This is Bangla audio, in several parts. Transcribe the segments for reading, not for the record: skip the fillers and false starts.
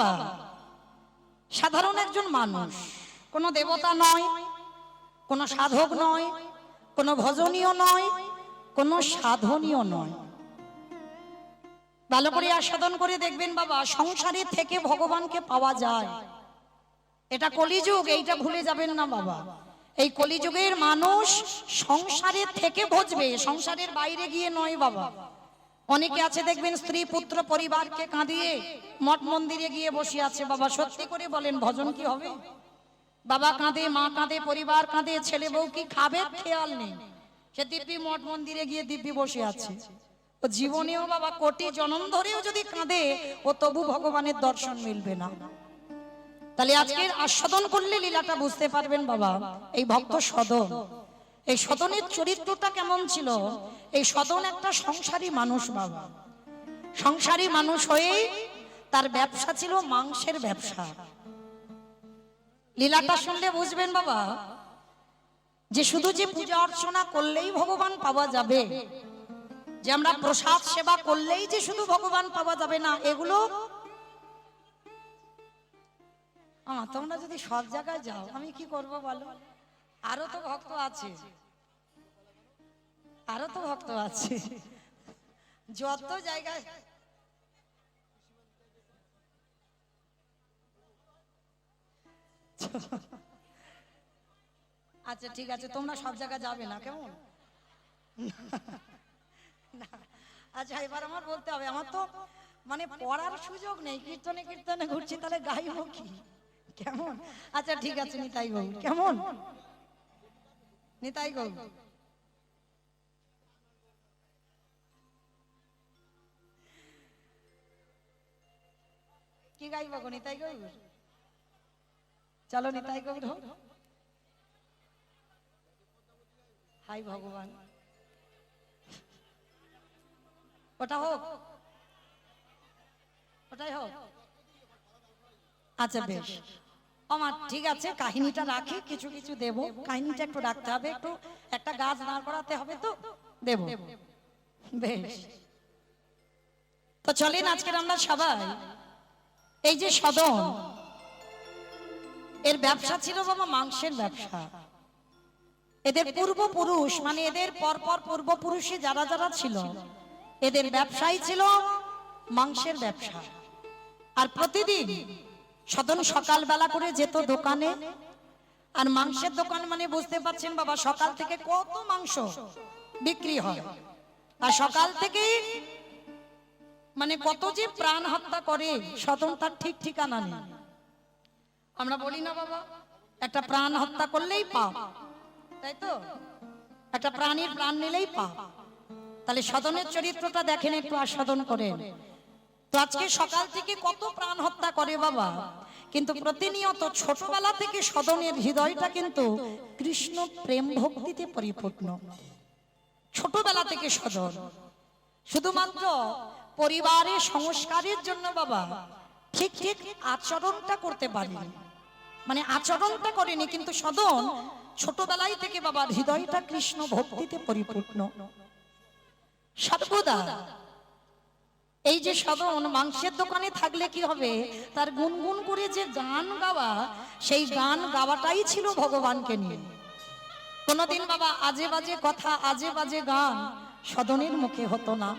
বাবা সাধারণ একজন মানুষ, কোনো দেবতা নয়, কোনো সাধক নয়, কোনো ভজনীয় নয়, কোনো সাধনীয় নয়। ভালো করে আস্বাদন করে দেখবেন বাবা, সংসারের থেকে ভগবানকে পাওয়া যায়। এটা কলিযুগ, এইটা ভুলে যাবেন না বাবা। এই কলিযুগের মানুষ সংসারের থেকে ভজবে, সংসারের বাইরে গিয়ে নয় বাবা। অনেকে আছে দেখবেন স্ত্রী পুত্র পরিবারকে কাঁদিয়ে মঠ মন্দিরে গিয়ে বসে আছে। বাবা সত্যি করে বলেন, ভজন কি হবে? বাবা কাঁদে, মা কাঁদে, পরিবার কাঁদে, ছেলে বউ কি খাবে খেয়াল নেই, সে দিব্যি মঠ মন্দিরে গিয়ে দিব্যি বসে আছে। ও জীবনেও বাবা কোটি জন্ম ধরেও যদি কাঁদে, ও তবু ভগবানের দর্শন মিলবে না। তাহলে আজকের আস্বাদন করলে লীলাটা বুঝতে পারবেন বাবা। এই ভক্ত সদন, এই সদনের চরিত্রটা কেমন ছিল? এই সদন একটা সংসারী মানুষ বাবা। সংসারী মানুষ হয়ে তার ব্যবসা ছিল মাংসের ব্যবসা। লীলাটা শুনলে বুঝবেন বাবা যে শুধু যে পূজা অর্চনা করলেই ভগবান পাওয়া যাবে, যে আমরা প্রসাদ সেবা করলেই যে শুধু ভগবান পাওয়া যাবে না, এগুলো তোমরা যদি সব জায়গায় যাও আমি কি করব বলো? আরো তো ভক্ত আছে, আরো তো ভক্ত আছে, যত জায়গায়। আচ্ছা ঠিক আছে, তোমরা সব জায়গায় যাবে না, কেমন? আচ্ছা এবার আমার বলতে হবে, আমার তো মানে পড়ার সুযোগ নেই, কীর্তনে কীর্তনে ঘুরছি, তাহলে গাইব কি, কেমন? আচ্ছা ঠিক আছে, নিতাই গৌ, কেমন? নিতাই গৌ, কি গাইব গো? নিতাই গৌ, চলো নিতাই গৌ। হাই ভগবান, ওটা হোক, ওটাই হোক। আচ্ছা বেশ, আমার ঠিক আছে, কাহিনীটা রাখি, কিছু কিছু দেব, কাহিনীটা একটু রাখতে হবে, একটু একটা গাছ দাঁড় করাতে হবে, তো দেব। বেশ, তো চলেন আজকের আমরা সবাই, এই যে সদন, এর ব্যবসা ছিল বাবা মাংসের ব্যবসা। এদের পূর্বপুরুষ মানে এদের পরপর পূর্বপুরুষে যারা যারা ছিল, এদের ব্যবসাই ছিল মাংসের ব্যবসা। আর প্রতিদিন সদন সকালবেলা করে যেত দোকানে, আর মাংসের দোকান মানে বুঝতে পারছেন বাবা, সকাল থেকে কত মাংস বিক্রি হয়, আর সকাল থেকে মানে কত যে প্রাণ হত্যা করে সদন তার ঠিক ঠিকানা নেই। আমরা বলি না বাবা, একটা প্রাণ হত্যা করলেই পাপ, তাই তো? একটা প্রাণীর প্রাণ নিলেই পাপ। তাহলে সদনের চরিত্রটা দেখেন, একটু আস্বাদন করেন। তো আজকে সকাল থেকে কত প্রাণ হত্যা করে বাবা, কিন্তু প্রতিনিয়ত ছোটবেলা থেকে সদনের হৃদয়টা কিন্তু কৃষ্ণ প্রেম ভক্তিতে পরিপূর্ণ। ছোটবেলা থেকে সদন শুধুমাত্র পরিবারের সংস্কারের জন্য বাবা ঠিক ঠিক আচরণটা করতে পারেনি, মানে আচরণটা করেনি, কিন্তু সদন ছোটবেলায় থেকে বাবার হৃদয়টা কৃষ্ণ ভক্তিতে পরিপূর্ণ সর্বদা। এই যে সদন মাংসের দোকানে থাকলে কি হবে, তার গুনগুন করে যে গান গাওয়া, সেই গান গাওয়াটাই ছিল ভগবানকে নিয়ে। কোনদিন বাবা আজে বাজে কথা, আজে বাজে গান সদনের মুখে হতো না।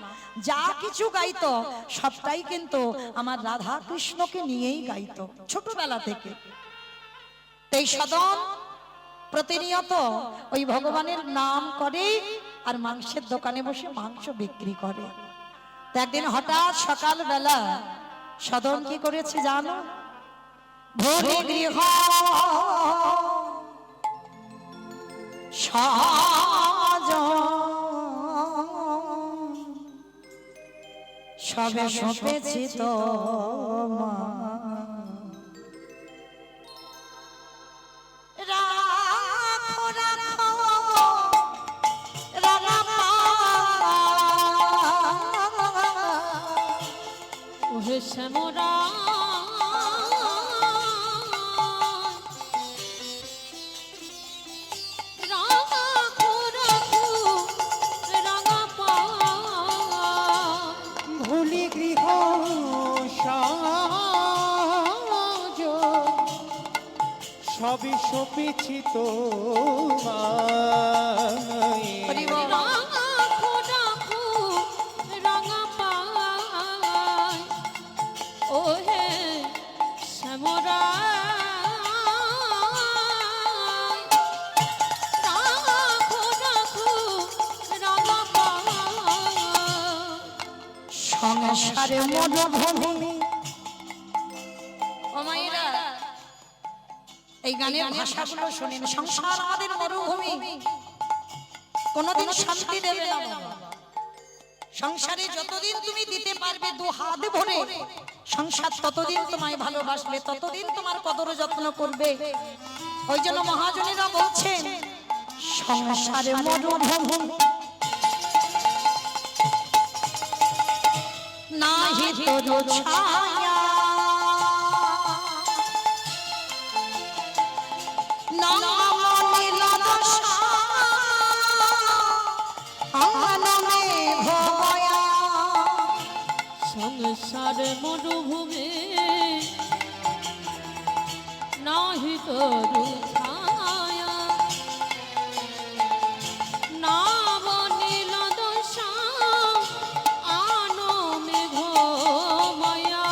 যা কিছু গাইতো সবটাই কিন্তু আমার রাধা কৃষ্ণকে নিয়েই গাইতো ছোটবেলা থেকে। এই সদন প্রতিনিয়ত ওই ভগবানের নাম করে আর মাংসের দোকানে বসে মাংস বিক্রি করে। একদিন হঠাৎ সকালবেলা সদন কি করেছে জানো? ভোরে গৃহ সাজ সবে সপেছি তো শ্যামরা ভুলি গৃহ সবই সপিছি তো হরি বল। রাঙা খোদা খু রাঙা পায় ওহে শ্যামরা রাঙা খোদা খু রাঙা পায় সংসারে মরুভূমি। ও মায়েরা, এই গানের ভাষাগুলো শোনেন। সংসার আমাদের মরুভূমি, কোনোদিন শান্তি দেবে না বাবা। সংসারে যতদিন তুমি দিতে পারবে দু হাত ভরে, সংসার ততদিন তোমায় ভালোবাসবে, ততদিন তোমার কদর যত্ন করবে। ওই জন্য মহাজনেরা বলছেন সংসারে মরুভূমি নাহি তোর ছায়া, নাম নীল দশা আনমে ভয়া। সংসার মরুভূমি নাহি তরু ছায়া নাম নীল দশা আনো মেঘ মায়া।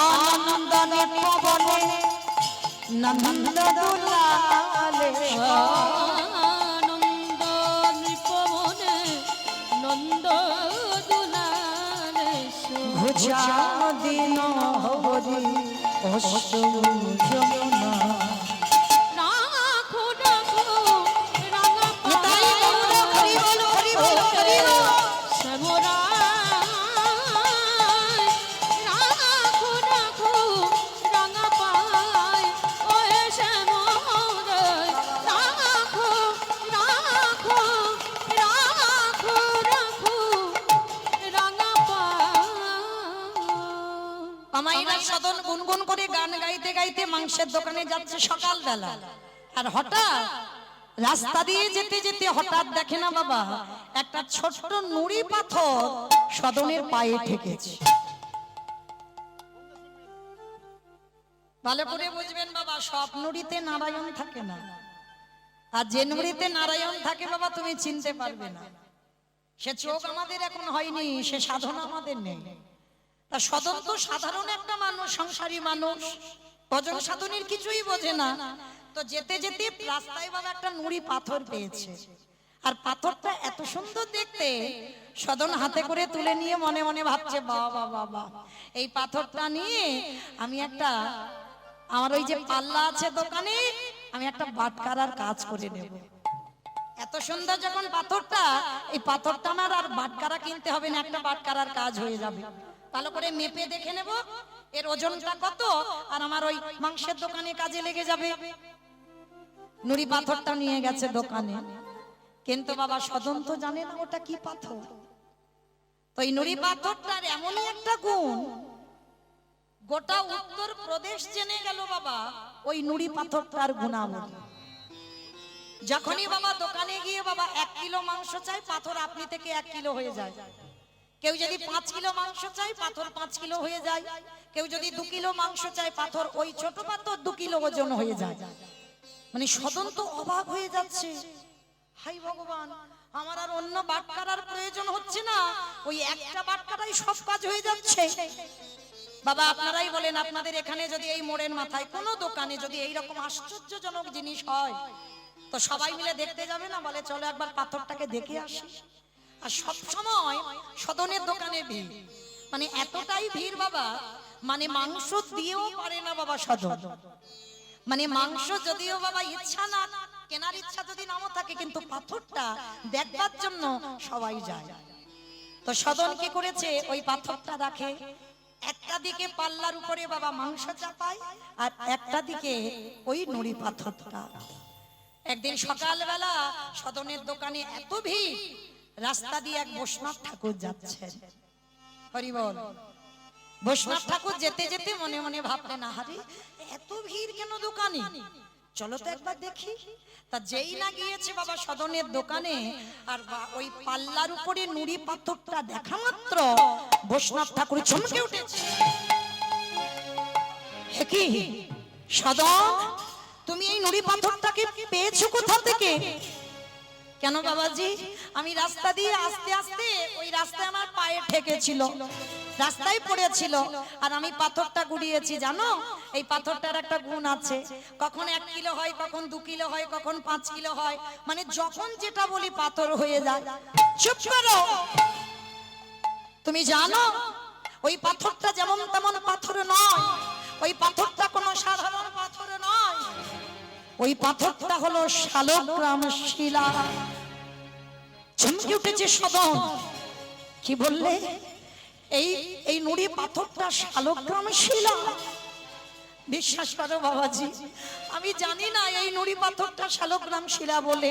আনন্দনে পবনে নন্দ দুলালে, আনন্দ নৃপবনে নন্দ দুলালে ঘুচা দিন হরি অষ্টম যমুনা। রাখো রাখো রাঙা নিতাই গৌর হরি বল, হরি বল, হরি বল। শ্যামরা রাখো রাখো রাঙা পায় ওহে শ্যামরা রাখো রাখো রাখো রাখো রাঙা পায়। আমাইরা সদন গুনগুন করে গান গাইতে গাইতে মাংসের দোকানে যাচ্ছে সকালবেলা। আর হঠাৎ রাস্তা দিয়ে যেতে যেতে হঠাৎ দেখে না বাবা, একটা ছোট্ট নুড়ি পাথর সদনের পায়ে ঠেকেছে। ভালো করে বুঝবেন বাবা, সব নুড়িতে নারায়ণ থাকে না, আর যে নুড়িতে নারায়ণ থাকে বাবা তুমি চিনতে পারবে না। সে চোখ আমাদের এখন হয়নি, সে সাধনা আমাদের নেই। তা সদন তো সাধারণ একটা মানুষ, সংসারী মানুষ, ভজন সাধনের কিছুই বোঝে না। তো যেতে যেতে রাস্তায় বাবা একটা নুড়ি পাথর পেয়েছে, আর পাথরটা এত সুন্দর দেখতে। সদন হাতে করে তুলে নিয়ে মনে মনে ভাবছে বাবা বাবা, এই পাথরটা নিয়ে আমি একটা, আমার ওই যে পাল্লা আছে দোকানে, আমি একটা বাটকারার কাজ করে নেব। এত সুন্দর যখন পাথরটা, এই পাথরটা আমার আর বাটকারা কিনতে হবে না, একটা বাটকারার কাজ হয়ে যাবে। ভালো করে মেপে দেখে নেব এর ওজনটা কত, আর আমার ওই মাংসের দোকানে কাজে লেগে যাবে। নুড়ি পাথরটা নিয়ে গেছে দোকানে, কিন্তু বাবা সদন তো জানে না ওটা কি পাথর। তো এই নুড়ি পাথরটার এমনই একটা গুণ, গোটা উত্তর প্রদেশ জেনে গেল বাবা ওই নুড়ি পাথরটার গুণাবলী। যখনই বাবা দোকানে গিয়ে বাবা 1 কিলো মাংস চাই, পাথর আপনি থেকে 1 কিলো হয়ে যায়। কেউ যদি 5 কিলো মাংস চাই, পাথর 5 কিলো হয়ে যায়। কেউ যদি 2 কিলো মাংস চাই, পাথর ওই ছোট পাথর 2 কিলো ওজন হয়ে যায়। মানে সদন তো অবাক হয়ে যাচ্ছে, হাই ভগবান, আমার আর অন্য বাটকারার প্রয়োজন হচ্ছে না, ওই একটা বাটকারাই সব কাজ হয়ে যাচ্ছে। বাবা আপনারাই বলেন, আপনাদের এখানে যদি এই মোড়ের মাথায় কোনো দোকানে যদি এইরকম আশ্চর্যজনক জিনিস হয়, তো সবাই মিলে দেখতে যাবে না? বলে চলো একবার পাথরটাকে দেখে আসি। আর সব সময় সদনের দোকানে ভিড়, মানে এতটাই ভিড় বাবা, মানে মাংস দিয়েও পারে না বাবা সদন। মানে মাংস যদিও বাবা ইচ্ছা না, কেনার ইচ্ছা যদি নাও থাকে, কিন্তু পাথরটা দেখবার জন্য সবাই যায়। তো সদন কি করেছে, ওই পাথরটা রাখে, একটা দিকে পাল্লার উপরে বাবা মাংস চাপায়, আর একটা দিকে ওই নুড়ি পাথরটা। একদিন সকালবেলা সদনের দোকানে এত ভিড়, রাস্তা দিয়ে এক বৈষ্ণব ঠাকুর যাচ্ছেন। হরি বল। বৈষ্ণব ঠাকুর যেতে যেতে মনে মনে ভাবলেন, আহারে এত ভিড় কেন দোকানে, চলো তো একবার দেখি। তা যেই না গিয়েছে বাবা সদনের দোকানে, আর ওই পাল্লার উপরে নুড়ি পাথরটা দেখা মাত্র বৈষ্ণব ঠাকুর চমকে উঠেছে। কি সদন, তুমি এই নুড়ি পাথরটাকে পেয়েছো কোথা থেকে? কেন বাবাজি, আমি রাস্তা দিয়ে আস্তে আস্তে ওই রাস্তায় আমার পায়ে ঠেকেছিল, রাস্তায় পড়েছিল, আর আমি পাথরটা গুড়িয়েছি। জানো এই পাথরটার একটা গুণ আছে, কখন 1 কিলো হয়, কখন 2 কিলো হয়, কখন 5 কিলো হয়, মানে যখন যেটা বলি পাথর হয়ে যায়। চুপ করো। তুমি জানো ওই পাথরটা যেমন তেমন পাথর নয়, ওই পাথরটা কোনো সাধারণ পাথর নয়, ওই পাথরটা হলো শালগ্রাম শিলা। চমকে উঠেছে সদন। কি বললে? এই নুড়ি পাথরটা শালগ্রাম শিলা? বিশ্বাস করো বাবাজি, আমি জানি না এই নুড়ি পাথরটা শালগ্রাম শিলা বলে।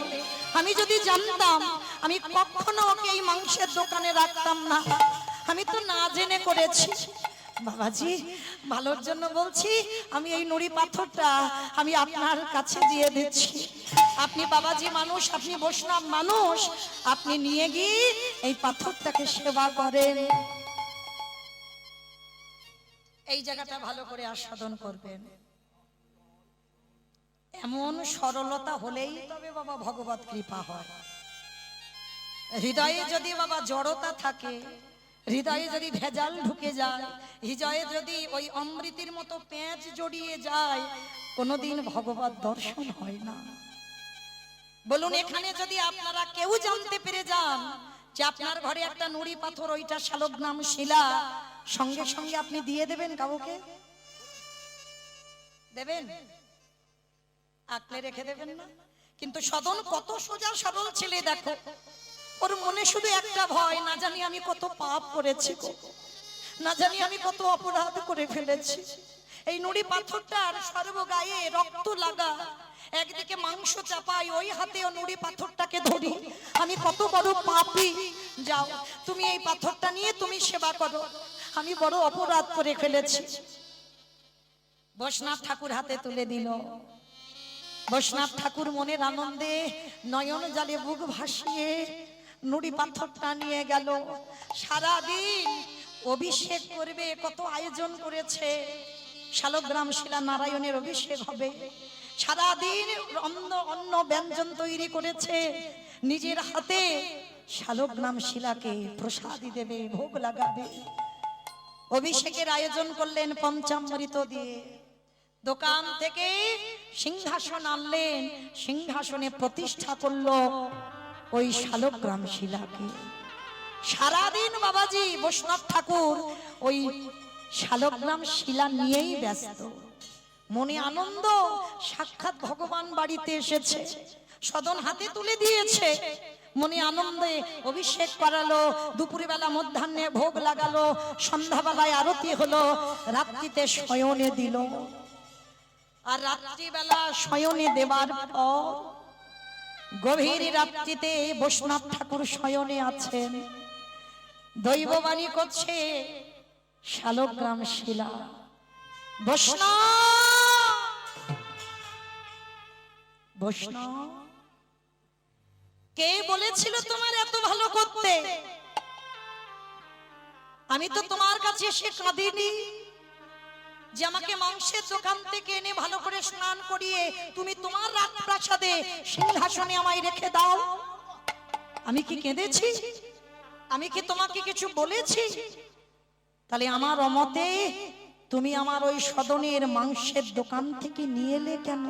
আমি যদি জানতাম আমি কখনো ওকে এই মাংসের দোকানে রাখতাম না। আমি তো না জেনে করেছি। বাবাজি ভালোর জন্য বলছি, আমি এই নুড়ি পাথরটা আমি আপনার কাছে দিয়ে দিচ্ছি। আপনি বাবাজি মানুষ, আপনি বৈষ্ণব মানুষ, আপনি নিয়ে গিয়ে এই পাথরটাকে সেবা করেন। এই জায়গাটা ভালো করে আস্বাদন করবেন। এমন সরলতা হলেই তবে বাবা ভগবত কৃপা হয়। হৃদয়ে যদি বাবা জড়তা থাকে, হৃদয়ে যদি ভেজাল ঢুকে যায়, হৃদয়ে যদি ওই অমৃতের মতো পেঁচ জড়িয়ে যায়, কোনোদিন ভগবত দর্শন হয় না। বলুন এখানে যদি আপনারা কেউ জানতে পেরে যান যে আপনার ঘরে একটা নুড়ি পাথর, ওইটা শালগ্রাম শিলা, সঙ্গে সঙ্গে আপনি দিয়ে দেবেন? কাউকে দেবেন? আঁকলে রেখে দেবেন না? কিন্তু সদন কত সোজা সরল ছেলে, দেখো ওর মনে শুধু একটা ভয়, না জানি আমি কত পাপ করেছি, না জানি আমি কত অপরাধ করে ফেলেছি। এই নুড়ি পাথরটার সর্বগায়ে রক্ত লাগা, একদিকে মাংস চাপাই, ওই হাতে ও নুড়ি পাথরটাকে ধরি, আমি কত বড় পাপী। যাও তুমি এই পাথরটা নিয়ে তুমি সেবা করো, আমি বড় অপরাধ করে ফেলেছি। বৈষ্ণব ঠাকুর হাতে তুলে দিল। বৈষ্ণব ঠাকুর মনের আনন্দে নয়ন জলে বুক ভাসিয়ে নুড়ি পাথরটা নিয়ে গেল। সারাদিন অভিষেক করবে, কত আয়োজন করেছে। শালগ্রাম শিলা নারায়ণের অভিষেক হবে। সারাদিন অন্ন ব্যঞ্জন তৈরি করেছে, নিজের হাতে শালগ্রাম শিলাকে প্রসাদী দেবে, ভোগ লাগাবে। অভিষেকের আয়োজন করলেন পঞ্চামৃত দিয়ে। দোকান থেকে সিংহাসন আনলেন, সিংহাসনে প্রতিষ্ঠা করলো ওই শালগ্রাম শিলাকে। সারাদিন বাবাজি বৈষ্ণব ঠাকুর ওই শালগ্রাম শিলা নিয়েই ব্যস্ত। মনে আনন্দ, সাক্ষাৎ ভগবান বাড়িতে এসেছে, সদন হাতে তুলে দিয়েছে। মনে আনন্দে অভিষেক করালো, দুপুরবেলা মধ্যাহ্নে ভোগ লাগালো, সন্ধ্যাবেলায় আরতি হলো, রাত্রিতে শয়নে দিল। আর রাত্রিবেলা শয়নে দেবার পর গভীর রাত্রিতে বৈষ্ণব ঠাকুর শয়নে আছেন, দৈববাণী করছে শালগ্রাম শিলা। বৈষ্ণব কে বলেছিল তোমার এত ভালো করতে? আমি তো তোমার কাছে এসে কাঁদিনি যে আমাকে মাংসের দোকান থেকে এনে ভালো করে স্নান করিয়ে তুমি তোমার রাজপ্রাসাদে সিংহাসনে আমায় রেখে দাও। আমি কি কেঁদেছি? আমি কি তোমাকে কিছু বলেছি? তাহলে আমার অমতে তুমি আমার ওই সদনের মাংসের দোকান থেকে নিয়ে এলে কেন?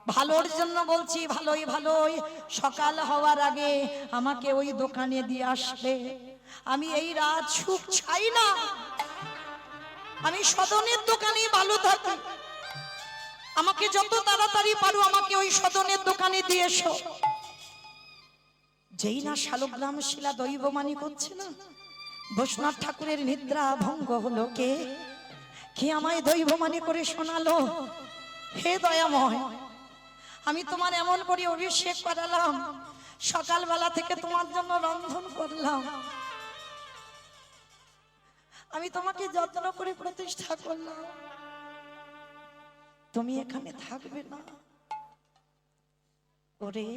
ভালোর জন্য বলছি, ভালোই ভালোই সকাল হওয়ার আগে আমাকে ওই দোকানে দিয়ে আসবে। আমি এই রাত সুখ চাই না, আমি সদনের দোকানে ভালো থাকি। আমাকে যত তাড়াতাড়ি পারো আমাকে ওই সদনের দোকানে দিয়ে এসো। যেই না শালগ্রাম শিলা দৈববাণী করছে না, বৈষ্ণব ঠাকুরের নিদ্রা ভঙ্গ হলো। কে আমায় দৈববাণী করে শোনালো? হে দয়াময়, আমি তোমার এমন করে অভিষেক করালাম, সকালবেলা থেকে তোমার জন্য রন্ধন করলাম, আমি তোমাকে যত্ন করে প্রতিষ্ঠা করলাম, তুমি এখানে থাকবে না? ওরে,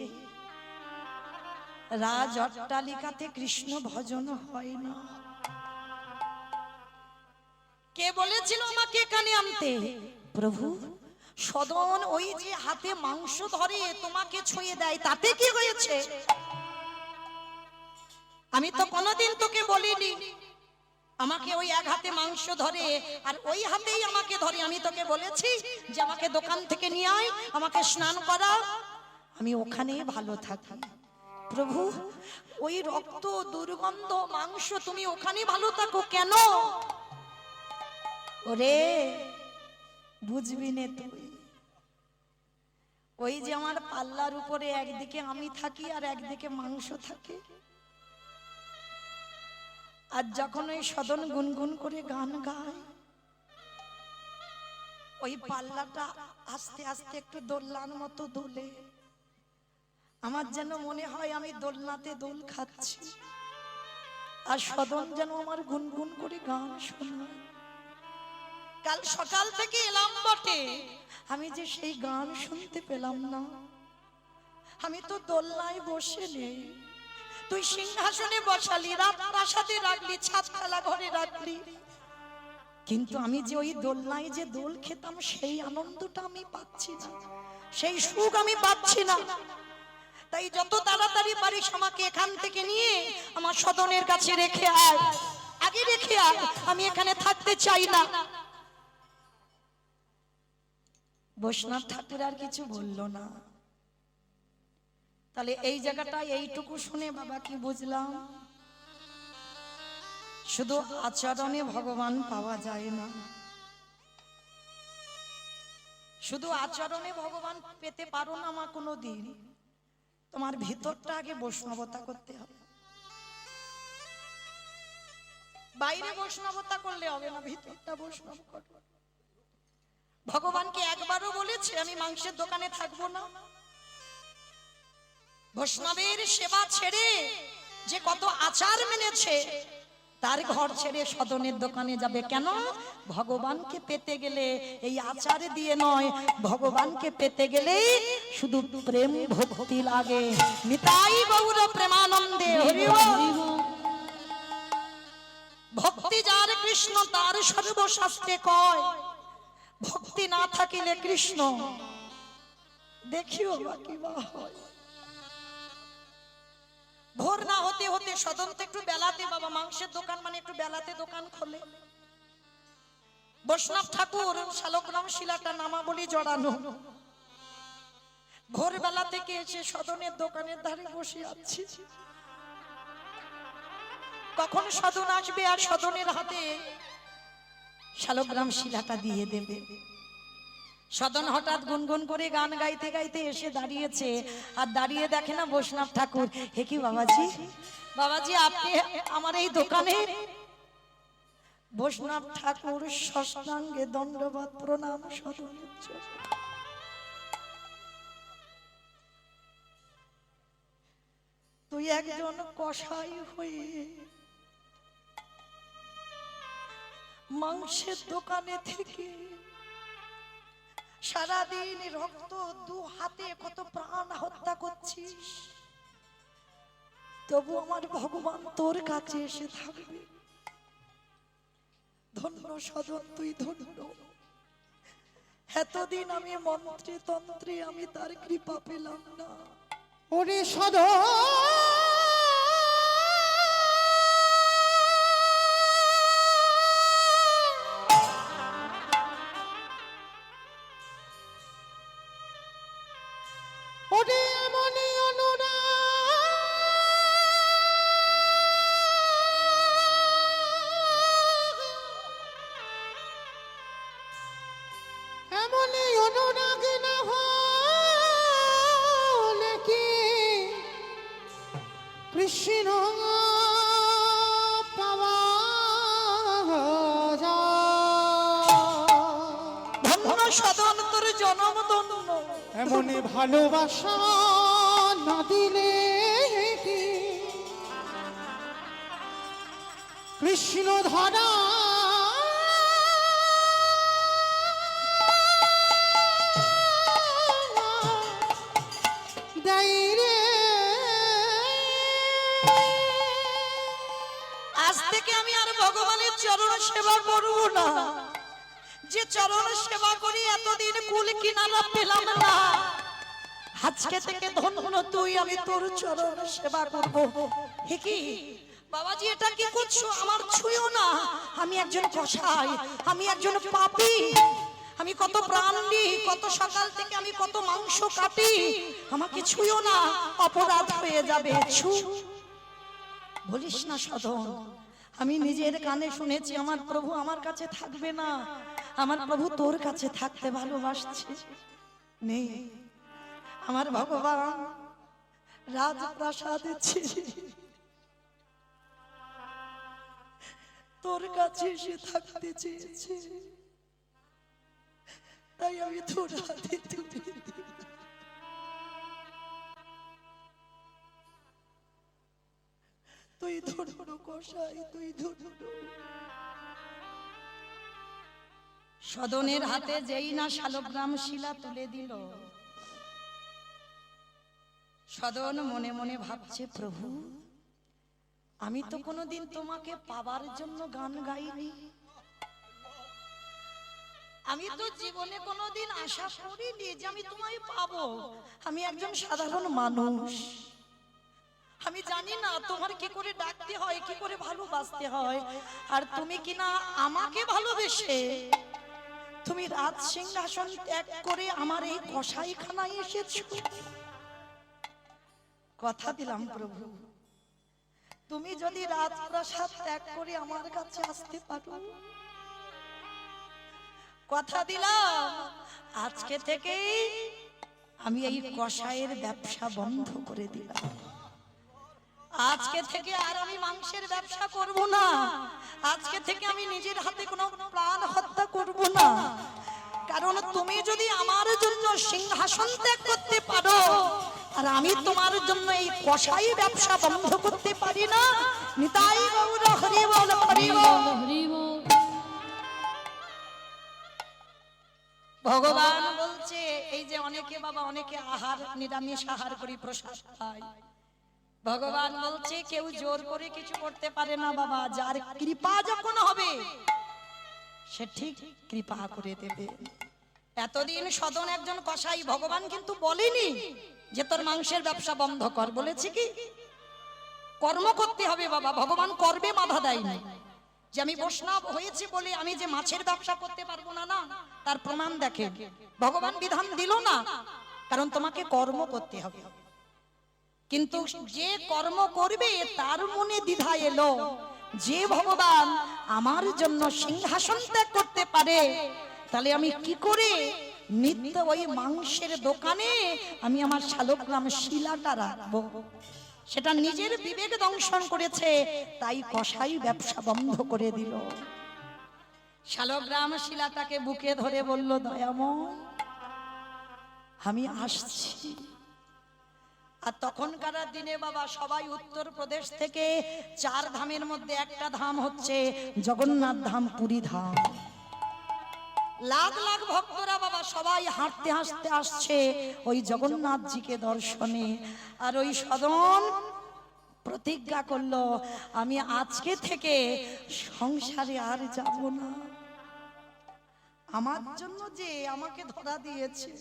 রাজ অট্টালিকাতে কৃষ্ণ ভজন হয় না। কে বলেছিল আমাকে এখানে আনতে? প্রভু সদন ওই যে হাতে মাংস ধরে তোমাকে ছুঁয়ে দেয়, তাতে কি হয়েছে? আমি তো কোনোদিন তোকে বলিনি আমাকে ওই এক হাতে মাংস ধরে আর ওই হাতেই আমাকে ধরে। আমি তোকে বলেছি যে আমাকে দোকান থেকে নিয়ে আয়, আমাকে স্নান করা, আমি ওখানেই ভালো থাকি। প্রভু ওই রক্ত দুর্গন্ধ মাংস তুমি ওখানেই ভালো থাকো কেন? ওরে বুঝবি নে তুই, ওই যে আমার পাল্লার উপরে একদিকে আমি থাকি আর একদিকে মাংস থাকে। আর যখন ওই সদন গুনগুন করে গান গায়, ওই পাল্লাটা আস্তে আস্তে একটু দোলনার মতো দোলে, আমার যেন মনে হয় আমি দোলনাতে দোল খাচ্ছি, আর সদন যেন আমার গুনগুন করে গান শোনায়। কাল সকাল থেকে এলাম বটে, আমি যে সেই গান শুনতে পেলাম না। আমি তো দোলনায় বসে নেই, তুই সিংহাসনে বসালি, রাজপ্রাসাদে রাখলি, ছাদখালা ঘরে রাখলি, কিন্তু আমি যে ওই দোলনায় যে দোল খেতাম সেই আনন্দটা আমি পাচ্ছি না, সেই সুখ আমি পাচ্ছি না। তাই যত তাড়াতাড়ি পারিস আমাকে এখান থেকে নিয়ে আমার সদনের কাছে রেখে আয়, আগে রেখে আয়, আমি এখানে থাকতে চাই না। বৈষ্ণব ঠাকুর আর কিছু বললো না। তাহলে এই জায়গাটা এইটুকু শুনে বাবা কি বুঝলাম? শুধু আচরণে ভগবান পাওয়া যায় না, শুধু আচরণে ভগবান পেতে পারো না মা কোনোদিন। তোমার ভিতরটা আগে বৈষ্ণবতা করতে হবে, বাইরে বৈষ্ণবতা করলে হবে না, ভিতরটা বৈষ্ণব করো। ভগবানকে একবারও বলেছে আমি মাংসের দোকানে থাকবো না? বৈষ্ণবের সেবা ছেড়ে যে কত আচার মেনেছে, তার ঘর ছেড়ে সদনের দোকানে যাবে কেন? ভগবানকে পেতে গেলে এই আচার দিয়ে নয়, ভগবানকে পেতে গেলে শুধু প্রেম ভক্তি লাগে। নিতাই গৌর প্রেমানন্দে হরি বল। ভক্তি যার কৃষ্ণ তার সর্বশাস্ত্রে কয়, ভক্তি না থাকিলে কৃষ্ণ দেখিও বাকি বা হয়। ভোর না হতে হতে সদন তো একটু বেলাতে, বাবা মাংসের দোকান মানে একটু বেলাতে দোকান খোলে। বৈষ্ণব ঠাকুর শালগ্রাম শিলাটা নামাবলী জড়ানো, ভোরবেলা থেকে এসে সদনের দোকানের ধারে বসে আছি, কখন সদন আসবে আর সদনের হাতে শালগ্রাম শিলাটা দিয়ে দেবে। সদন হঠাৎ গুনগুন করে গান গাইতে গাইতে এসে দাঁড়িয়েছে, আর দাঁড়িয়ে দেখে না বৈষ্ণব ঠাকুর। হে কি বাবাজি, বাবাজি আপনি আমার এই দোকানে? বৈষ্ণব ঠাকুর সাষ্টাঙ্গে দণ্ডবত প্রণাম সদনের চরণে। তুই একজন কসাই হয়ে মাংসের দোকানে থেকে সারাদিন রক্ত দু হাতে কত প্রাণ হত্যা করছিস, তবু আমার ভগবান তোর কাছে এসে থাকবে। ধন্য সদন, তুই ধন্য। এতদিন আমি মন্ত্রে তন্ত্রে আমি তার কৃপা পেলাম না। ওরে সদন ওরে এমনই অনুরাগ, এমনই অনুরাগ না হলে কি কৃষ্ণ পাওয়া যায়? ধন্য সদন, তোর জনম ধন্য। এমনই ভালোবাসা না দিলে কি কৃষ্ণ ধরা দেয় রে? আজ থেকে আমি আর ভগবানের চরণ সেবা করব না। যে চরণ সেবা করি এতদিন কুল কিনারা পেলাম না, আজকে থেকে ধন্য তুই, আমি তোর চরণ সেবা করব। হে কি বাবাজি, এটা কি করছো? আমার ছুঁয়ো না, আমি একজন কসাই, আমি একজন পাপী, আমি কত প্রাণ দিই, কত সকাল থেকে আমি কত মাংস কাটি, আমাকে ছুঁয়ো না, অপরাধ হয়ে যাবে। বলিস না সাধন, আমি নিজের কানে শুনেছি আমার প্রভু আমার কাছে থাকবে না, আমার প্রভু তোর কাছে থাকতে ভালোবাসছে। নেই আমার ভগবান রাজপ্রাসাদে ছিল, তোর কাছে এসে থাকতে চেয়েছে, তাই আমি তোর হাতে তুলে দিলাম। তুই ধরো কসাই, তুই ধরো। সদনের হাতে যেই না শালগ্রাম শিলা তুলে দিল, সদন মনে মনে ভাবছে, প্রভু আমি তো কোনোদিন তোমাকে পাবার জন্য গান গাইনি, আমি তো জীবনে কোনোদিন আশা করিনি যে আমি তোমায় পাবো, আমি একজন সাধারণ মানুষ, আমি জানি না তোমার কি করে ডাকতে হয়, কি করে ভালোবাসতে হয়, আর তুমি কিনা আমাকে ভালোবেসে তুমি রাজ সিংহাসন ত্যাগ করে আমার এই কসাইখানায় এসেছো। কথা দিলাম প্রভু, তুমি যদি রাজপ্রাসাদ ত্যাগ করে আমার কাছে আসতে পারো, কথা দিলাম আজকে থেকে আমি এই কসাইয়ের ব্যবসা বন্ধ করে দিলাম, আজকে থেকে আর আমি মাংসের ব্যবসা করব না, আজকে থেকে আমি নিজের হাতে কোনো প্রাণ হত্যা করব না, কারণ তুমি যদি আমার জন্য সিংহাসন ত্যাগ করতে পারো আর আমি তোমার জন্য এই কসাই ব্যবসা বন্ধ করতে পারি না। নিতাই গৌর হরি বল, হরি বল। হরি বল। ভগবান বলছে, এই যে অনেকে বাবা অনেকে আহার নিরামিষ আহার করি প্রসাদ পাই, ভগবান বলছে কেউ জোর করে কিছু করতে পারে না বাবা, যার কৃপা যখন হবে সে ঠিক কৃপা করে দেবে। এতদিন সদন একজন কসাই, ভগবান কিন্তু বলেনি যে তোর মাংসের ব্যবসা বন্ধ কর, বলেছে কি কর্ম করতে হবে বাবা, ভগবান কর্মে বাধা দেয়নি, যে আমি বৈষ্ণব হয়েছি বলে আমি যে মাছের ব্যবসা করতে পারবো না, না তার প্রমাণ দেখে ভগবান বিধান দিল না, কারণ তোমাকে কর্ম করতে হবে। কিন্তু যে কর্ম করবে তার মনে দ্বিধা এলো, যে ভগবান আমার জন্য সিংহাসন ত্যাগ করতে পারে, তাহলে আমি কি করে নিত্য ওই মাংসের দোকানে আমি আমার শালগ্রাম শিলাটা রাখবো। সেটা নিজের বিবেক দংশন করেছে, তাই কসাই ব্যবসা বন্ধ করে দিল। শালগ্রাম শিলাটাকে বুকে ধরে বলল, দয়াময় আমি আসছি। আর তখনকার দিনে বাবা সবাই উত্তর প্রদেশ থেকে 4 ধামের মধ্যে একটা ধাম হচ্ছে জগন্নাথ ধাম, পুরী ধাম। লাখ লাখ ভক্তরা বাবা সবাই হাঁটতে হাঁটতে আসছে ওই জগন্নাথজিকে দর্শনে। আর ওই সদন প্রতিজ্ঞা করলো, আমি আজকে থেকে সংসারে আর যাব না, আমার জন্য যে আমাকে ধরা দিয়েছে,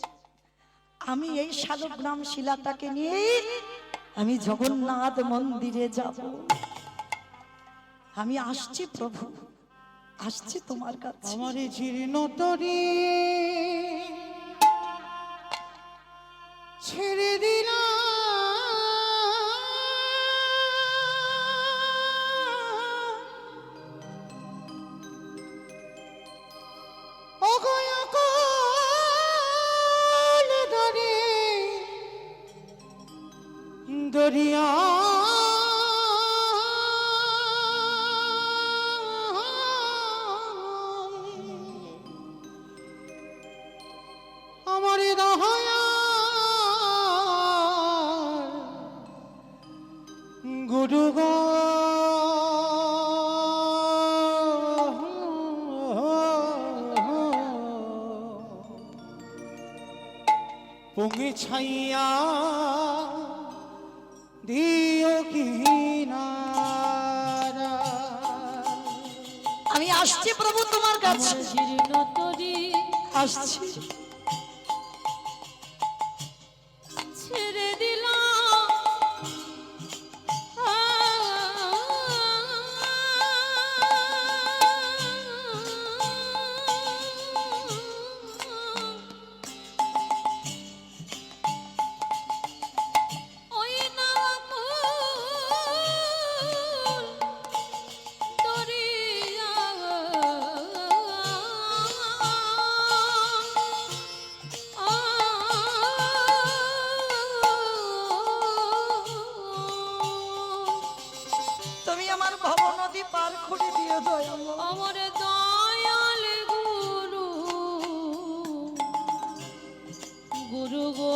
আমি এই শালগ্রাম শিলাটাকে নিয়ে আমি জগন্নাথ মন্দিরে যাব। আমি আসছি প্রভু, আসছি তোমার কাছে। আমার জীর্ণ তরি ছেড়ে দিলাম, দরিয়া আমার দয়া গুরু গো পুঙে ছাইয়া দিও কিনারা। আমি আসছি প্রভু তোমার কাছে। জীর্ণ তরি আসছি। ছেড়ে দিলাম ওই নাকুল দরিয়া তুমি আমার ভব নদী পার করে দিও দয়াল। আমার দয়াল গুরু গুরু গো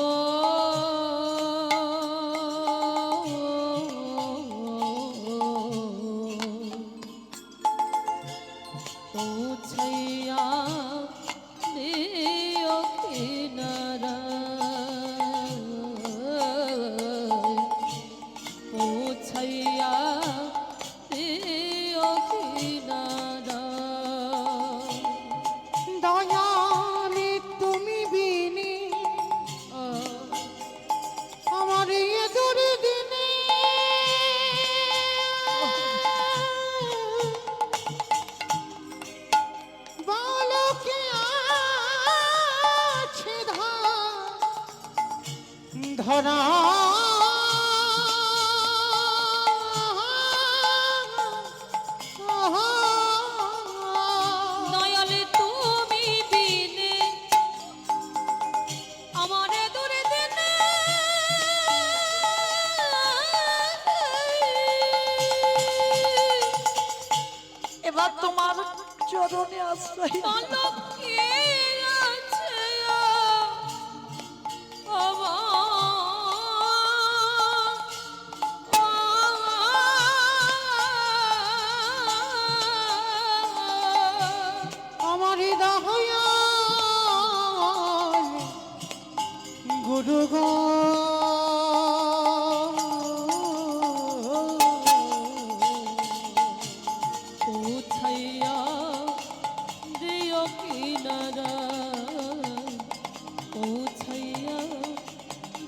পৌঁছাইয়া দিও কিনারা পৌঁছাইয়া দিও কিনারা দয়ালে তুমি বিনি আমার এ দুর্দিনে বলো কি আছে ধরা দয়ালে তুমি বিনে আমার দূরে দিনে এবার তোমার চরণে আশ্রয়। বলো কি আছে আমার দয়াল গুরু গো পৌঁছাইয়া দিও কিনারা পৌঁছাইয়া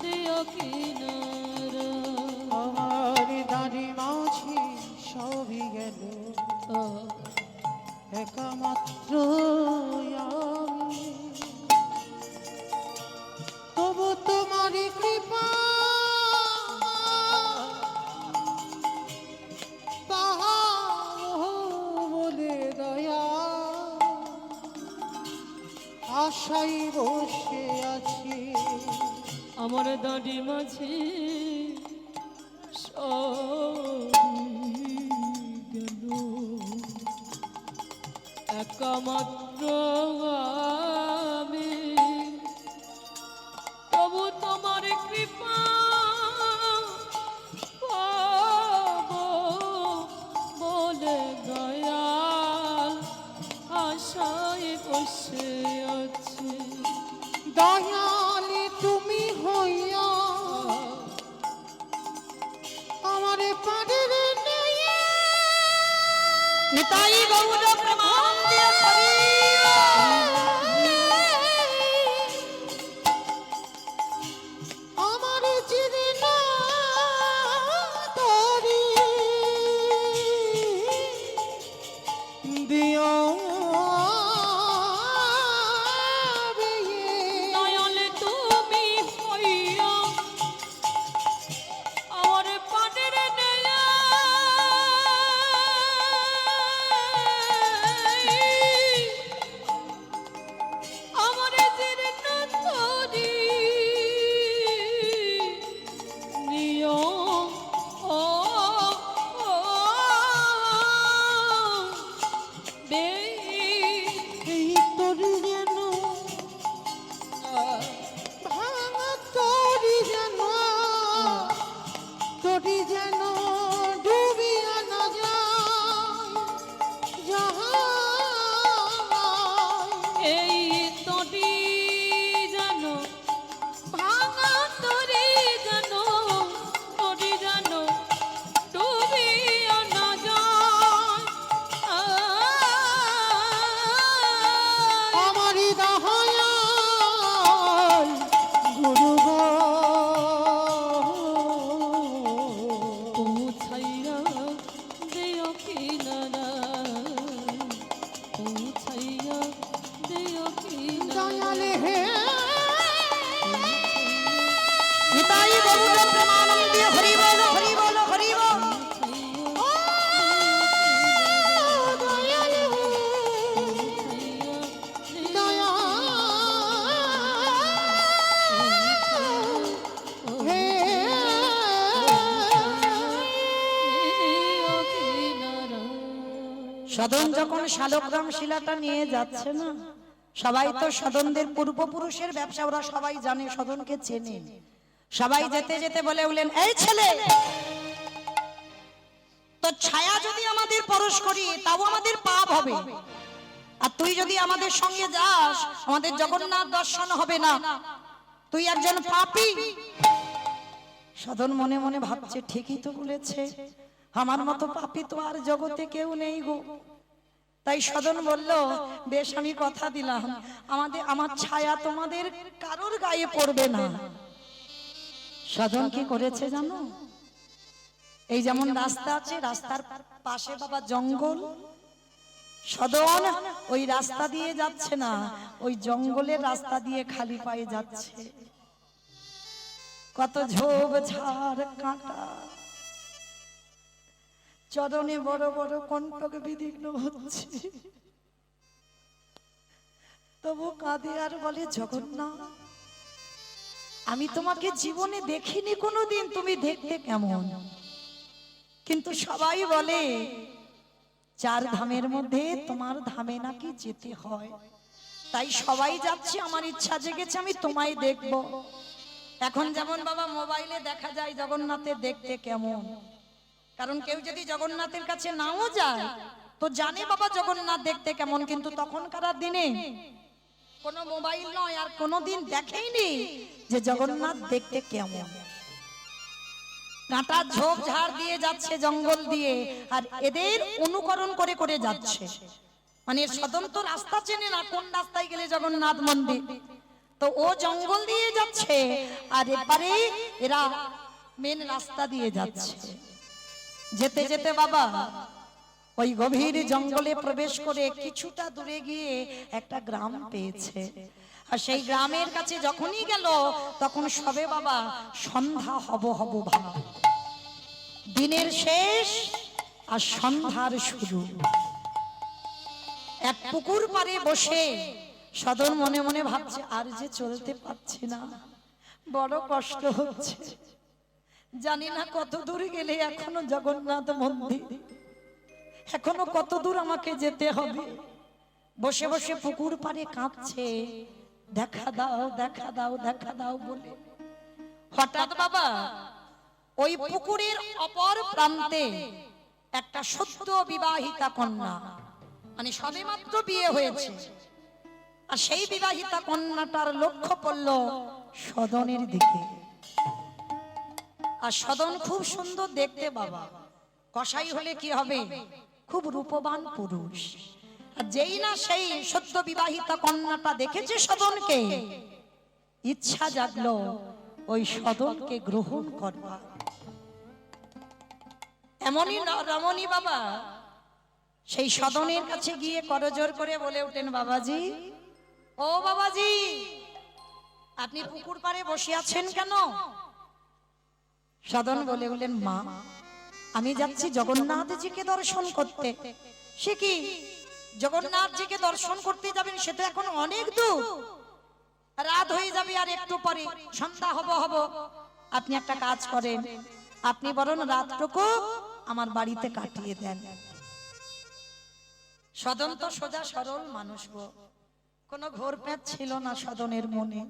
দিও কিনারা আমার দাড়ি মাঝি সবই গেল একমাত্র আমি। তবু তোমারই কৃপা পাবো বলে দয়া আশাই বসে আছি। আমার দাঁড়ি মাঝে গেল একমাত্র আমি তবু তোমার কৃপা পাবো বলে দয়াল আশায় বসে আছি দয়ালে তুমি হইয়া আমারে পারের নেয়া নিতাই গৌর প্রেমানন্দে হরি। আমার চিরে না তরি দিও দয়াল তুমি হইয়া আমার পানের নেয়া ছাইয়া দিও কি না দয়াল হে নিতাই গৌর প্রেমানন্দে হরি বল হরি বল হরি বল। ও দয়াল হে সদন যখন শালগ্রাম শিলাটা নিয়ে যাচ্ছে না, সবাই তো সদনদের পূর্বপুরুষের ব্যবসা, ওরা সবাই জানে, সদনকে চেনে। সবাই যেতে যেতে বলে উঠলেন, এই ছেলে, তো ছায়া যদি আমাদের পরশ করি তাও আমাদের পাপ হবে, আর তুই যদি আমাদের সঙ্গে যাস আমাদের জগন্নাথ দর্শন হবে না, তুই একজন পাপী। সদন মনে মনে ভাবছে, ঠিকই তো বলেছে, আমার মতো পাপী তো আর জগতে কেউ নেই গো। তাই সদন বলল, বেশ আমি কথা দিলাম, আমার ছায়া তোমাদের কারোর গায়ে পড়বে না। সদন কি করেছে জানো? এই যেমন রাস্তা আছে, রাস্তার পাশে বাবা জঙ্গল, সদন ওই রাস্তা দিয়ে যাচ্ছে না, ওই জঙ্গলের রাস্তা দিয়ে খালি পায়ে যাচ্ছে। কত ঝোপ ঝাড় কাঁটা, চরণে বড় বড় কণ্টক বিদীর্ণ হচ্ছে, তবু কাঁদে আর বলে, জগন্নাথ আমি তোমাকে জীবনে দেখিনি কোনোদিন, তুমি দেখতে কেমন? কিন্তু সবাই বলে চার ধামের মধ্যে তোমার ধামে নাকি যেতে হয়, তাই সবাই যাচ্ছে, আমার ইচ্ছা জেগেছে আমি তোমায় দেখব। এখন যেমন বাবা মোবাইলে দেখা যায় জগন্নাথের দেখতে কেমন, কারণ কেউ যদি জগন্নাথের কাছে নাও যায় তো জানে বাবা জগন্নাথ দেখতে কেমন, কিন্তু তখনকার দিনে কোনো মোবাইল নয় আর কোনোদিন দেখেইনি যে জগন্নাথ দেখতে কেমন। কাঁটা ঝোপ ঝাড় দিয়ে যাচ্ছে জঙ্গল দিয়ে, আর এদের অনুকরণ করে করে যাচ্ছে, মানে স্বতন্ত্র রাস্তা চেনে না, কোন রাস্তায় গেলে জগন্নাথ মন্দির, তো ও জঙ্গল দিয়ে যাচ্ছে আর এপারে এরা মেন রাস্তা দিয়ে যাচ্ছে। যেতে যেতে বাবা ওই গভীর জঙ্গলে প্রবেশ করে কিছুটা দূরে গিয়ে একটা গ্রাম পেয়েছে, আর সেই গ্রামের কাছে যখনই গেল তখন সবে বাবা সন্ধ্যা হব হব ভাব, দিনের শেষ আর সন্ধ্যার শুরু। এক পুকুর পাড়ে বসে সদন মনে মনে ভাবছে, আর যে চলতে পারছি না, বড় কষ্ট হচ্ছে, জানি না কত দূর গেলে এখনো জগন্নাথ মন্দির, এখনো কত দূর আমাকে যেতে হবে। বসে বসে পুকুর পাড়ে কাঁদছে, দেখা দাও দেখা দাও দেখা দাও বলে। হঠাৎ বাবা ওই পুকুরের অপর প্রান্তে একটা সদ্য বিবাহিতা কন্যা, মানে সবেমাত্র বিয়ে হয়েছে, আর সেই বিবাহিতা কন্যাটার লক্ষ্য পড়ল সদনের দিকে। আর সদন খুব সুন্দর দেখতে বাবা, কসাই হলে কি হবে, খুব রূপবান পুরুষ। আর যেই না সেই সদ্য বিবাহিতা কন্যাটা দেখেছে সদনকে, ইচ্ছা জাগলো ওই সদনকে গ্রহণ করবার। এমনই রমণী বাবা সেই সদনের কাছে গিয়ে করজোর করে বলে উঠেন, বাবাজি, ও বাবাজি, আপনি পুকুর পাড়ে বসে আছেন কেন? সদন বলে উঠলেন, মা আমি যাচ্ছি জগন্নাথজিকে দর্শন করতে। সে কি, জগন্নাথজিকে দর্শন করতে যাবেন? সে তো এখন অনেক দূর, রাত হয়ে যাবে, আর একটু পরে সন্ধ্যা হব। আপনি একটা কাজ করেন, আপনি বরং রাতটুকু আমার বাড়িতে কাটিয়ে দেন। সদন তো সোজা সরল মানুষ গো, কোনো ঘোর প্যাঁচ ছিল না সদনের মনে।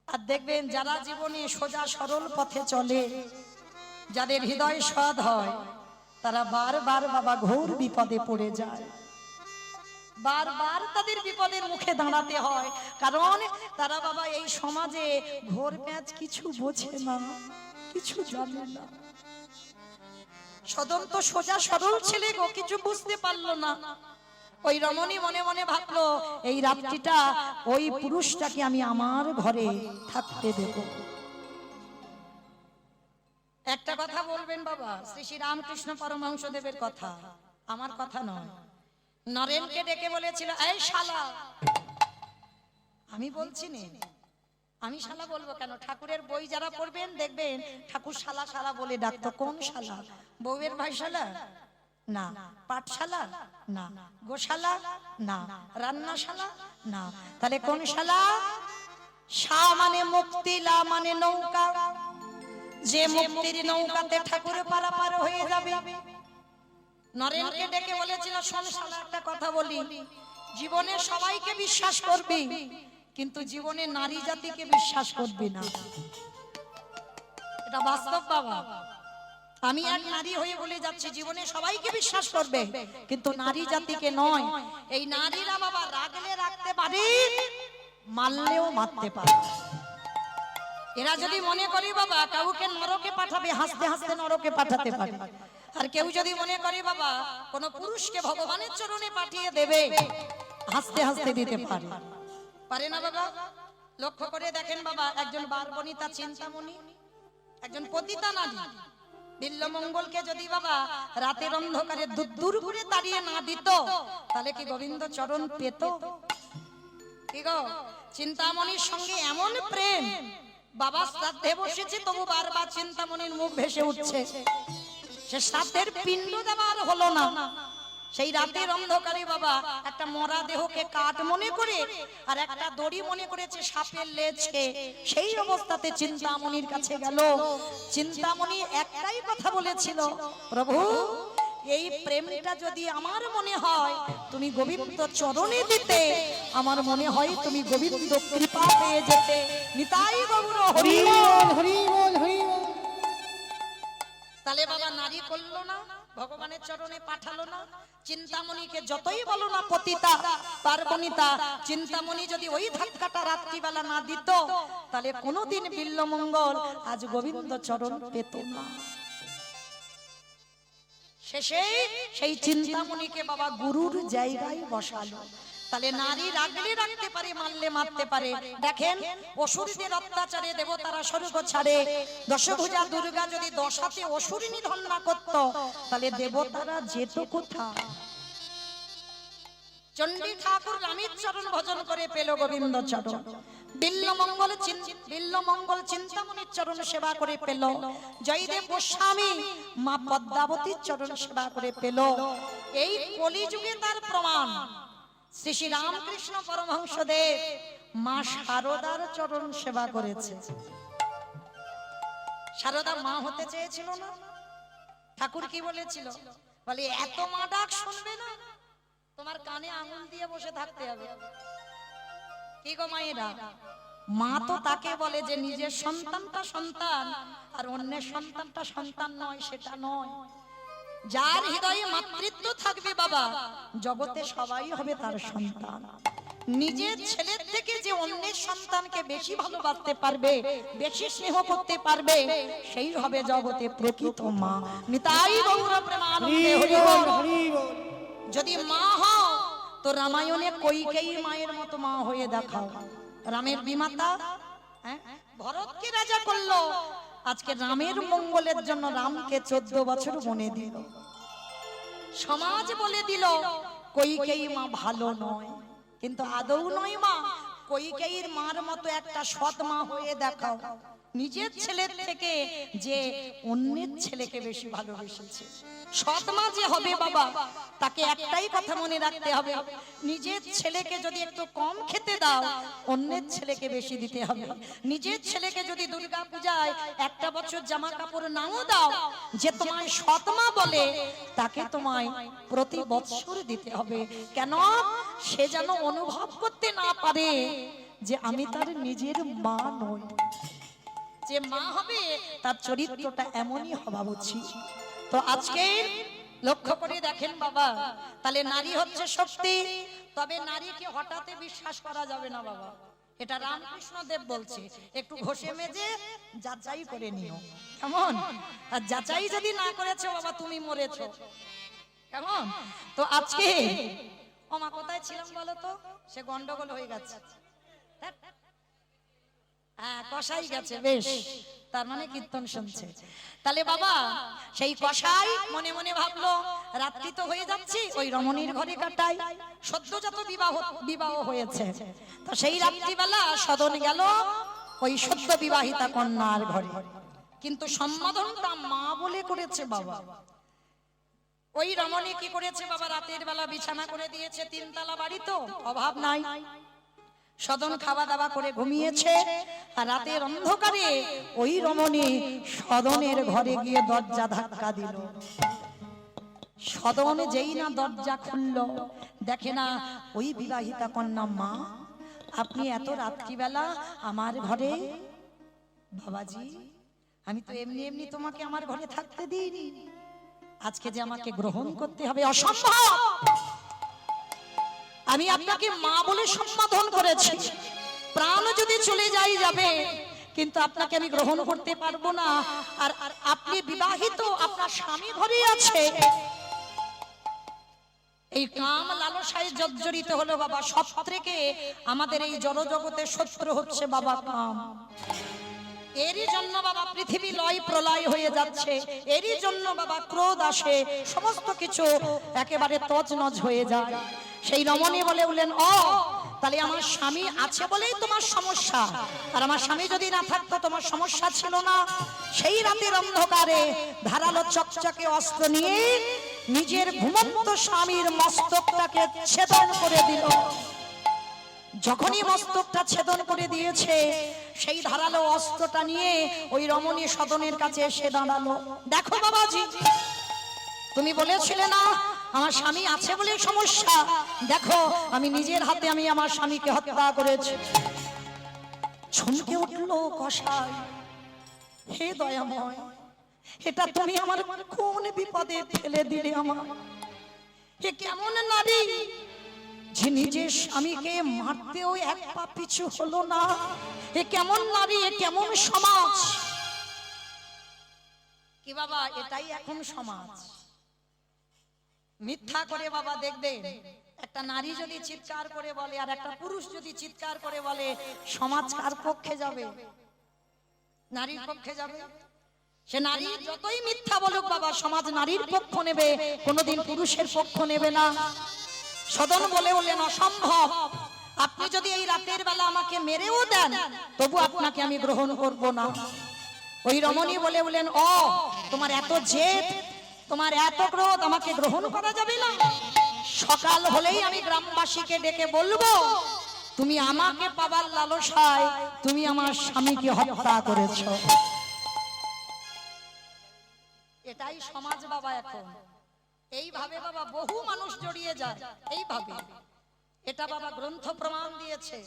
আর দেখবেন যারা জীবনে সোজা সরল পথে চলে, যাদের হৃদয় সৎ হয়, তারা বারবার বাবা ঘোর বিপদে পড়ে যায়, বারবার তাদের বিপদের মুখে দাঁড়াতে হয়, কারণ তারা বাবা এই সমাজে ঘোর প্যাঁচ কিছু বোঝে না, কিছু জানে না। সদন তো সোজা সরল ছেলে গো, কিছু বুঝতে পারলো না। ওই রমণী মনে মনে ভাবলো, এই রাত্রিটা ওই পুরুষটাকে আমি আমার ঘরে থাকতে দেব। একটা কথা বলবেন বাবা, শ্রী শ্রী রামকৃষ্ণ পরমহংস দেবের কথা, আমার কথা নয়। নরেনকে ডেকে বলেছিল, এই শালা। আমি বলছি নে, আমি শালা বলবো কেন? ঠাকুরের বই যারা পড়বেন দেখবেন ঠাকুর শালা শালা বলে ডাকতো। কোন শালা? বউয়ের ভাই শালা না, পাঠশালা না, গোশালা না, রান্নাশালা না, তাহলে কোন শালা? শা মানে মুক্তি, লা মানে নৌকা। যে মুক্তির নৌকাতে ঠাকুর পারাপার হয়ে যাবে। নরেনকে ডেকে বলেছিল, শোন শালা, একটা কথা বলি, জীবনে সবাইকে বিশ্বাস করবি, কিন্তু জীবনে নারী জাতিকে বিশ্বাস করবি না। এটা বাস্তব বাবা। আমি এক নারী হয়ে বলে যাচ্ছি, জীবনে সবাইকে বিশ্বাস করবে, কিন্তু নারী জাতিকে নয়। এই নারীরা বাবা রাগলে রাখতে পারে, মারলেও মারতে পারে। এরা যদি মনে করি বাবা কাউকে নরকে পাঠাবে, হাসতে হাসতে নরকে পাঠাতে পারে। আর কেউ যদি মনে করে বাবা কোন পুরুষকে ভগবানের চরণে পাঠিয়ে দেবে, হাসতে হাসতে দিতে পারে। পারে না বাবা? লক্ষ্য করে দেখেন বাবা, একজন বারবনিতা চিন্তামণি, একজন পতিতা নারী বিল্লমঙ্গলকে যদি বাবা রাতের অন্ধকারে দূর করে তাড়িয়ে না দিত, তাহলে কি গোবিন্দ চরণ পেত? কি গো, চিন্তামণির সঙ্গে এমন প্রেম, বাবা শ্রাদ্ধে বসেছে তবু বারবার চিন্তামণির মুখ ভেসে উঠছে। সে শ্রাদ্ধের পিণ্ড দেওয়ার হলো না, সেই রাতের অন্ধকারে বাবা একটা মরা দেহকে কাঠ মনে করে আর একটা দড়ি মনে করেছে সাপের লেজকে। সেই অবস্থাতে চিন্তামণির কাছে গেল। চিন্তামণি একটাই কথা বলেছিল, প্রভু এই প্রেমটা যদি আমার মনে হয় তুমি গোবিন্দ চরণে দিতে, আমার মনে হয় তুমি গোবিন্দ কৃপা পেয়ে যেতে। নিতাই গৌর হরি বল, হরি বল, হরি বল। তাহলে বাবা নারী করলো না, ভগবানের চরণে পাঠালো না। চিন্তামণিকে যতই বলো না পতিতা পার্বণিতা, চিন্তামণি যদি ওই ধাক্কাটা রাত্রিবেলা না দিত, তাহলে কোনোদিন বিল্লমঙ্গল আজ গোবিন্দ চরণ পেত না। শেষে সেই চিন্তামণিকে বাবা গুরুর জায়গায় বসালো। তাহলে নারী রাগলে রাখতে পারে, মারলে মারতে পারে। দেখেন অসুরদের অত্যাচারে দেবতারা স্বর্গ ছাড়ে। দশভুজা দুর্গা যদি 10 হাতে অসুর নিধন না করত, তাহলে দেবতারা যেত কোথায়? চণ্ডী ঠাকুর রামের চরণ ভজন করে পেল গোবিন্দ চরণ। বিল্লমঙ্গল চিন্তামণির চরণ সেবা করে পেল। জয়দেব গোস্বামী মা পদ্মাবতীর চরণ সেবা করে পেল। এই কলিযুগে তার প্রমাণ শ্রী শ্রী রামকৃষ্ণ পরমহংসদেব মা শারদার চরণ সেবা করেছে। শারদা মা হতে চেয়েছিল না? ঠাকুর কি বলেছিল? বলে এত মা ডাক শুনবে না, তোমার কানে আঙুল দিয়ে বসে থাকতে হবে। কি গো মায়েরা, মা তো তাকে বলে যে নিজের সন্তানটা সন্তান আর অন্যের সন্তানটা সন্তান নয়, সেটা নয়। যার হৃদয়ে মাতৃত্ব থাকবে বাবা, জগতে সবাই হবে তার সন্তান। নিজের ছেলের থেকে যে অন্যের সন্তানকে বেশি ভালোবাসতে পারবে, বেশি স্নেহ করতে পারবে, সেই হবে জগতে প্রকৃত মা। নিতাই গৌর প্রেমানন্দে হরি বল, হরি বল। যদি মা হও তো রামায়ণে কইকেয়ী মায়ের মতো মা হয়ে দেখাও। রামের বিমাতা ভরতকে রাজা করলো, আজকে রামের মঙ্গলের জন্য রামকে 14 বছর বনে দিল। সমাজ বলে দিল কইকেয়ী মা ভালো নয়, কিন্তু আদৌ নয় মা। কইকেয়ীর মার মতো একটা সৎ মা হয়ে দেখাও। নিজের ছেলের থেকে যে অন্যের ছেলেকে বেশি ভালোবেসেছে, সৎ মা যে হবে বাবা, তাকে একটাই কথা মনে রাখতে হবে, নিজের ছেলেকে যদি একটু কম খেতে দাও, অন্যের ছেলেকে বেশি দিতে হবে। নিজের ছেলেকে যদি দুর্গা পূজায় একটা বছর জামা কাপড় নাও দাও, যে তোমায় সৎ মা বলে, তাকে তোমায় প্রতি বছর দিতে হবে। কেন? সে যেন অনুভব করতে না পারে যে আমি তার নিজের মা নই। যে মা হবে তার চরিত্রটা এমনই হওয়া উচিত। তো আজকে লক্ষ্য করে দেখেন বাবা, তাহলে নারী হচ্ছে শক্তি। তবে নারীকে হঠাৎ বিশ্বাস করা যাবে না বাবা, এটা রামকৃষ্ণ দেব বলছে। একটু ঘষে মেজে যাচাই করে নিও, কেমন? আর যাচাই যদি না করেছো বাবা, তুমি মরেছো, কেমন? তো আজকে ওমা কোথায় ছিলাম বলো তো? সে গন্ডগোল হয়ে গেছে, হ্যাঁ কষাই গেছে বেশ। তার মানে কীর্তন শুনছে। তাহলে বাবা সেই কসাই মনে মনে ভাবলো রাত্রি তো হয়ে যাচ্ছে, ওই রমণীর ঘরে কাটাই, সদ্যজাত বিবাহ হয়েছে। তো সেই রাত্রিবেলা সদন গেল ওই সদ্য বিবাহিতা কন্যার ঘরে, কিন্তু সম্বোধনটা মা বলে করেছে বাবা। ওই রমণী কি করেছে বাবা, রাতের বেলা বিছানা করে দিয়েছে, তিনতলা বাড়ি তো অভাব নাই, সদন খাওয়া দাওয়া করে ঘুমিয়েছে। আর রাতের অন্ধকারে ওই রমণী সদনের ঘরে গিয়ে দরজা ধাক্কা দিল। সদন যেই না দরজা খুললো, দেখে না ওই বিবাহিতা কন্যা। মা, আপনি এত রাত্রিবেলা আমার ঘরে? বাবাজি, আমি তো এমনি এমনি তোমাকে আমার ঘরে থাকতে দিইনি, আজকে যে আমাকে গ্রহণ করতে হবে অসম্ভব। আমি আপনাকে মা বলে সম্বোধন করেছি, প্রাণ যদি চলে যাই যাবে, কিন্তু আপনাকে আমি গ্রহণ করতে পারবো না। আর আপনি বিবাহিত, আপনার স্বামী ঘরে আছে। এই কাম লালসায় জর্জরিত হলো বাবা। সব থেকে আমাদের এই জড়জগতের শত্রু হচ্ছে বাবা কাম। এরই জন্য বাবা পৃথিবী লয় প্রলয় হয়ে যাচ্ছে, এরই জন্য বাবা ক্রোধ আসে, সমস্ত কিছু একেবারে তছনছ হয়ে যায়। সেই রমণী বলে উঠলেন, ও তাহলে আমার স্বামী আছে বলেই তোমার সমস্যা, আর আমার স্বামী যদি না থাকতো তোমার সমস্যা ছিল না। সেই রাতের অন্ধকারে ধারালো চকচকে অস্ত্র নিয়ে নিজের ঘুমন্ত স্বামীর মস্তকটাকে ছেদন করে দিল। যখনই মস্তকটা ছেদন করে দিয়েছে, সেই ধারালো অস্ত্রটা নিয়ে ওই রমণী সদনের কাছে এসে দাঁড়ালো। দেখো বাবাজি, তুমি বলেছিলে না আমার স্বামী আছে বলে সমস্যা, দেখো আমি নিজের হাতে আমি আমার স্বামীকে হত্যা করেছি। চমকে উঠল কসাই, হে দয়াময়, এটা তুমি আমার কোন বিপদে ফেলে দিলে আমার? হে কেমন নারী যে নিজের স্বামীকে মারতেও এক পা পিছু হলো না? এ কেমন নারী, এ কেমন সমাজ? কি বাবা, এটাই এখন সমাজ। মিথ্যা করে বাবা দেখবেন, একটা নারী যদি চিৎকার করে বলে আর একটা পুরুষ যদি চিৎকার করে বলে, সমাজ কার পক্ষে যাবে? নারীর পক্ষে যাবে। সে নারী যতই মিথ্যা বলুক বাবা, সমাজ নারীর পক্ষ নেবে, কোনোদিন পুরুষের পক্ষ নেবে না। সদন বলে উঠলেন, অসম্ভব, আপনি যদি এই রাতের বেলা আমাকে মেরেও দেন তবু আপনাকে আমি গ্রহণ করব না। ওই রমণী বলে উঠলেন, ও তোমার এত জেদ, তোমার এত ক্রোধ, আমাকে গ্রহণ করা যাবে না? সকাল হলেই আমি গ্রামবাসীকে ডেকে বলবো তুমি আমাকে পাবার লালসায় তুমি আমার স্বামীকে হত্যা করেছো। এটাই সমাজ বাবা এখন। এইভাবে বাবা বহু মানুষ জড়িয়ে যায়, এইভাবে। এটা বাবা গ্রন্থ প্রমাণ দিয়েছে।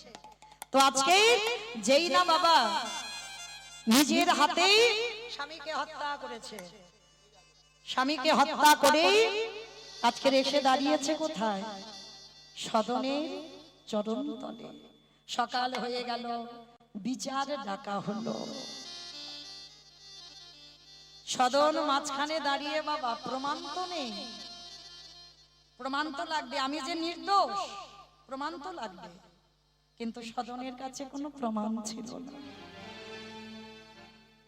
তো আজকে যেই না বাবা নিজের হাতেই স্বামীকে হত্যা করেছে, স্বামীকে হত্যা করে আজকে এসে দাঁড়িয়েছে কোথায়? সদনের চরণ তলে। সকাল হয়ে গেল, বিচার ডাকা হলো। সদন মাঝখানে দাঁড়িয়ে বাবা, প্রমাণ তো নেই, প্রমাণ তো লাগবে, আমি যে নির্দোষ প্রমাণ তো লাগবে, কিন্তু সদনের কাছে কোনো প্রমাণ ছিল না,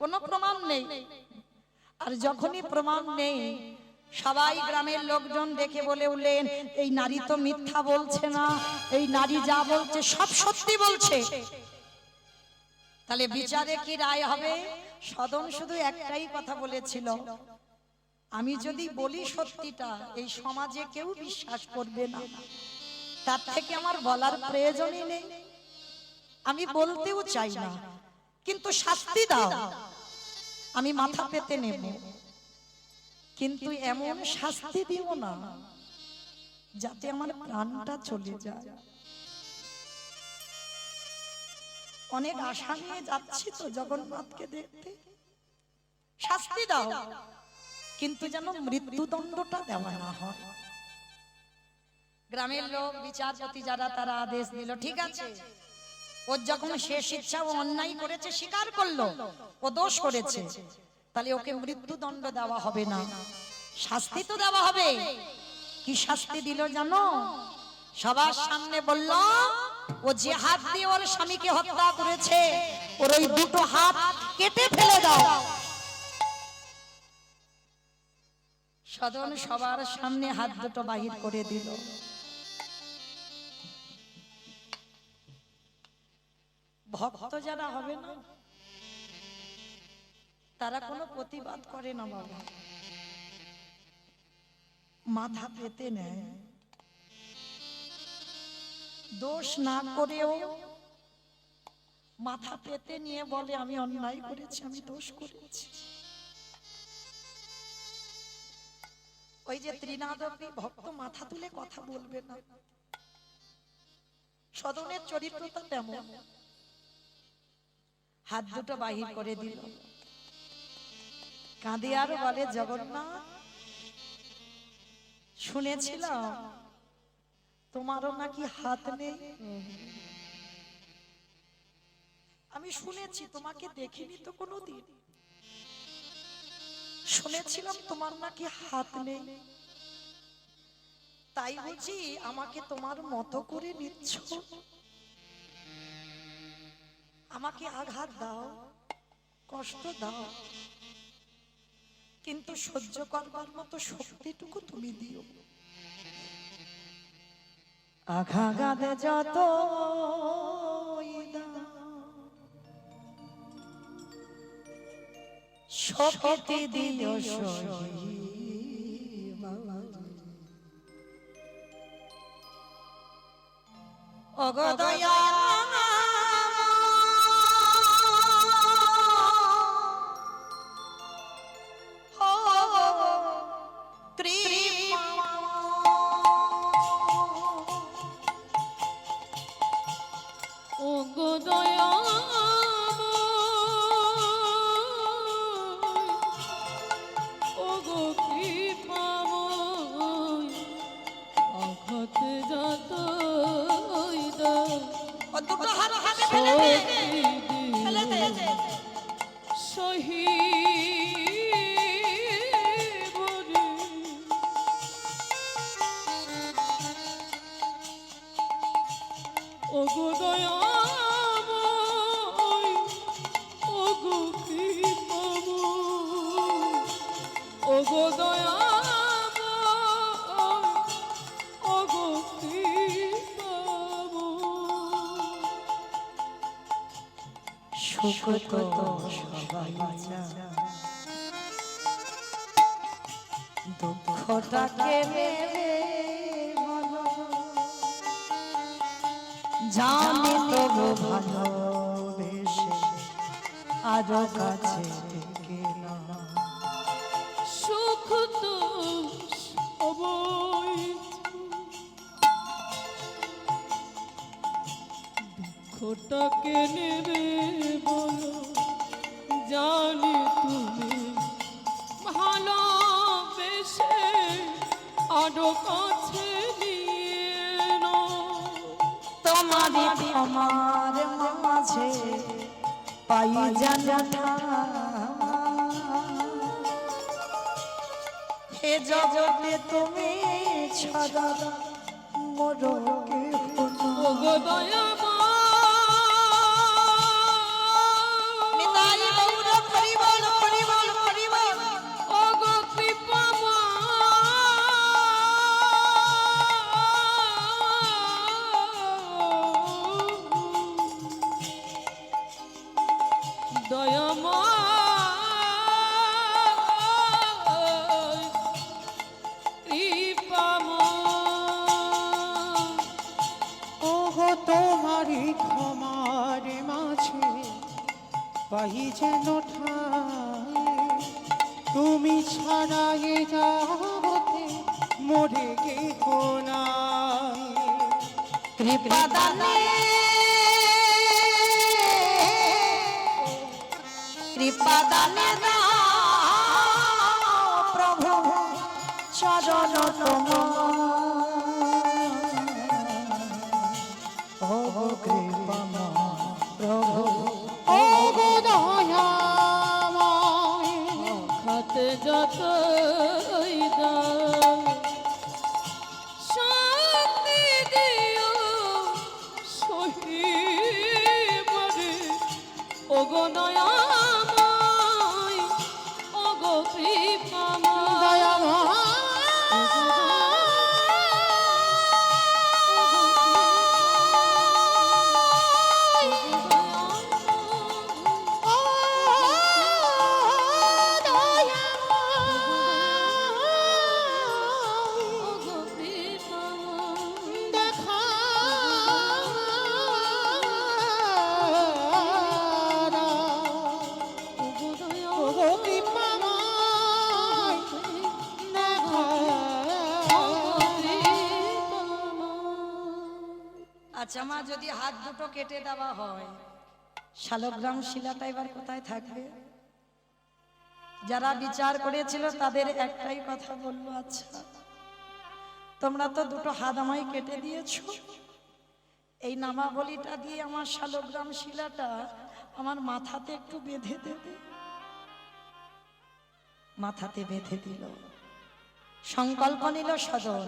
কোনো প্রমাণ নেই। আর যখনই প্রমাণ নেই, সবাই গ্রামের লোকজন দেখে বলে উঠলেন, এই নারী তো মিথ্যা বলছে না, এই নারী যা বলছে সব সত্যি বলছে। তাহলে বিচারে কি রায় হবে? সদন শুধু একটাই কথা বলেছিল, আমি যদি বলি সত্যিটা এই সমাজে কেউ বিশ্বাস করবে না, তার থেকে আমার বলার প্রয়োজনই নেই, আমি বলতেও চাই না, কিন্তু শাস্তি দাও, আমি মাথা পেতে নেব, কিন্তু এমন শাস্তি দিও না যাতে আমার প্রাণটা চলে যায়। অনেক আশা নিয়ে যাচ্ছি তো জগন্নাথকে দেখতে, শাস্তি দাও, কিন্তু যেন মৃত্যুদণ্ডটা দেওয়া না হয়। গ্রামের লোক বিচারপতি যারা, তারা আদেশ দিল, ঠিক আছে, ওর যখন শেষ ইচ্ছা, ও অন্যায় করেছে, স্বীকার করলো ও দোষ করেছে, তাহলে ওকে মৃত্যুদণ্ড দেওয়া হবে না, শাস্তি তো দেওয়া হবে। কি শাস্তি দিল জানো? সবার সামনে বলল, ও যে হাত দিয়ে ওর স্বামীকে হত্যা করেছে ওর ওই দুটো হাত কেটে ফেলে দাও। সদন সবার সামনে হাত দুটো বাহির করে দিল। ভক্ত যারা হবে না তারা কোনো প্রতিবাদ করে না বাবা, মাথা পেতে নেয়। দোষ না করেও মাথা পেতে নিয়ে বলে আমি অন্যায় করেছি, আমি দোষ করেছি। ওই যে ত্রিনাদপি ভক্ত মাথা তুলে কথা বলবে না। সদনের চরিত্রটা তেমন। হাত দুটো বাহির করে দিল, কাঁদে আর বলে জগন্নাথ, শুনেছিলাম তোমারও নাকি হাত নেই। আমি শুনেছি, তোমাকে দেখিনি তো কোনোদিন। শুনেছিলাম তোমার নাকি হাত নেই, তাই বুঝি আমাকে তোমার মতো করে নিচ্ছ? আমাকে আঘাত দাও, কষ্ট দাও, কিন্তু সহ্য করবার মতো শক্তিটুকু তুমি দিও। আঘাত যত শক্তি দিও সহি। অগদয়া ওগো দয়াময়, ওগো কৃপাময়, আঘাত যতই দাও শক্তি দিও সহিবরে। ওগো দয়াময়, ওগো কৃপাময়, ওগো দয়াময়, ওগো কৃপাময়। সুখ তো সবাই চায়, দুঃখটাকে নেবে ভালো, জানি তবু ভালোবেসে আরো কাছে গেলাম। সুখ তো সবাই দুঃখটাকে নেবে বলো, জানি তুমি ভালোবেসে আরো কাছে নিয়ে নাও। তোমারই আমার মাঝে পাই জানা, হে জগতে তুমি ছাড়া মোর কেহ নাই। ওগো দয়াময়, ওগো কৃপাময়, দয়াময়, কৃপাময়। ওগো তোমারই ক্ষমার মাঝে পাই যেন ঠাই, তুমি ছাড়া এ জগতে মরে কেহ নাই। কৃপাদানে কৃপাদানে দাও প্রভু চরণ তোমার। ওগো কৃপাময় প্রভু, ওগো দয়াময়, আঘাত যতই দাও শক্তি দিও সহিবরে। ওগো দয়াময় ওগো কৃপাময় দয়াময় আচ্ছা মা, যদি হাত দুটো কেটে দেওয়া হয় শালগ্রাম শিলাটা এবার কোথায় থাকবে? যারা বিচার করেছিল তাদের একটাই কথা বললো, আচ্ছা তোমরা তো দুটো হাত আমায় কেটে দিয়েছো, এই নামাবলীটা দিয়ে আমার শালগ্রাম শিলাটা আমার মাথাতে একটু বেঁধে দেবে। মাথাতে বেঁধে দিল, সংকল্প নিল সদন,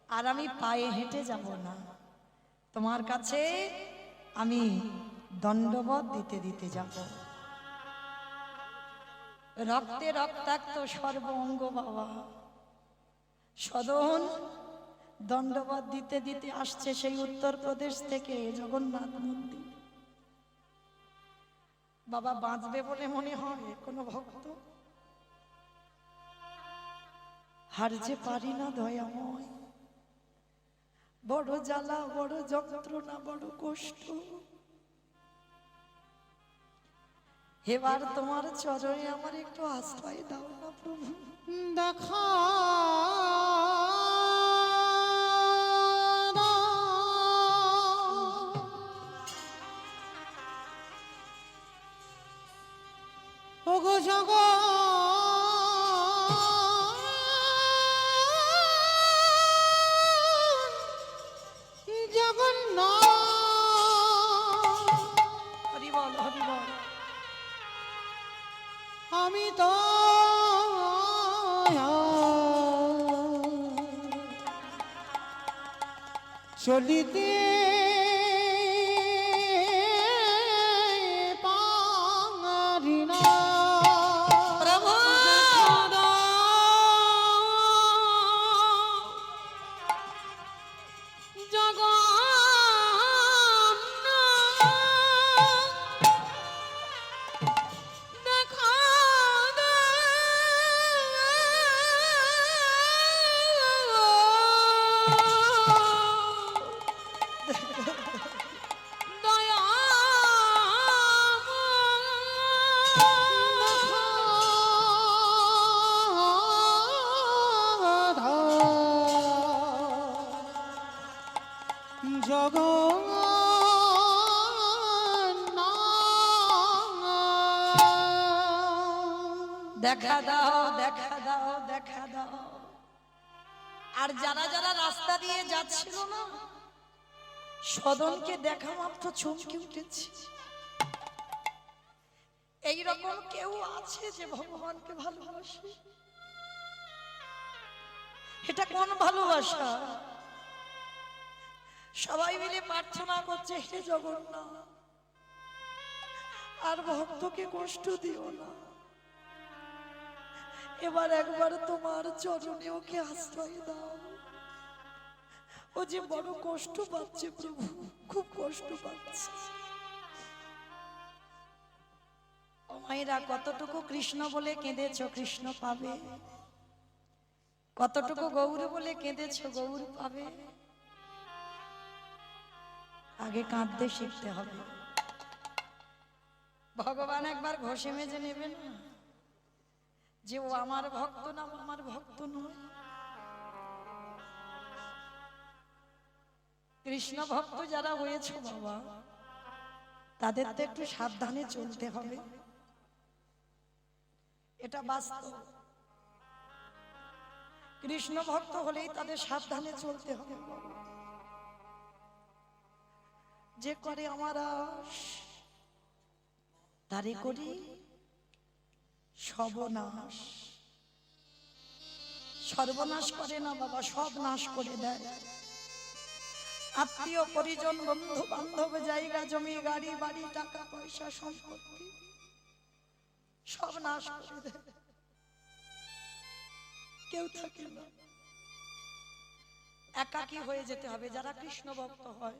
আর আমি পায়ে হেঁটে যাব না, তোমার কাছে আমি দণ্ডবত দিতে দিতে যাব। রক্তে রক্তাক্ত সর্ব অঙ্গ বাবা, সদন দণ্ডবত দিতে দিতে আসছে সেই উত্তরপ্রদেশ থেকে জগন্নাথ মন্দির। বাবা বাঁচবে বলে মনে হয় কোনো ভক্ত? হার যে পারি না দয়াময়, বড় জ্বালা, বড় যন্ত্রণা, বড় কষ্ট। এবার তোমার চরণে আমার একটু আশ্রয় দাও না প্রভু। দেখা ওগো হরি বল, হরি বল। আমি তো চলিতে পারি না প্রভু দেখা দাও, দেখা দাও, দেখা দাও। আর যারা যারা রাস্তা দিয়ে যাচ্ছিল না, সদনকে দেখা মাত্র চমকে উঠেছে। এইরকম কেউ আছে যে ভগবানকে ভালোবাসে? এটা কোন ভালোবাসা? সবাই মিলে প্রার্থনা করছে, হে জগন্নাথ আর ভক্তকে কষ্ট দিও না, এবার একবার তোমার চরণে ওকে আশ্রয় দাও। ও যে বড় কষ্ট পাচ্ছে প্রভু, খুব কষ্ট পাচ্ছে। ও মায়েরা, কতটুকু কৃষ্ণ বলে কেঁদেছ, কৃষ্ণ পাবে। কতটুকু গৌর বলে কেঁদেছ, গৌর পাবে। আগে কাঁদতে শিখতে হবে। ভগবান একবার ঘষে মেজে নেবে না যে ও আমার ভক্ত না, আমার ভক্ত নয়। কৃষ্ণ ভক্ত যারা হয়েছে বাবা, তাদের তো একটু সাবধানে চলতে হবে, এটা বাস্তব। কৃষ্ণ ভক্ত হলেই তাদের সাবধানে চলতে হবে বাবা। যে করে আমার আশ তারে করি সর্বনাশ। সর্বনাশ করে না বাবা, সব নাশ করে দেয়। আত্মীয় পরিজন বন্ধু বান্ধব জায়গা জমি গাড়ি বাড়ি টাকা পয়সা সম্পত্তি সব নাশ করে দেয়, কেউ থাকে না, একাকী হয়ে যেতে হবে। যারা কৃষ্ণ ভক্ত হয়,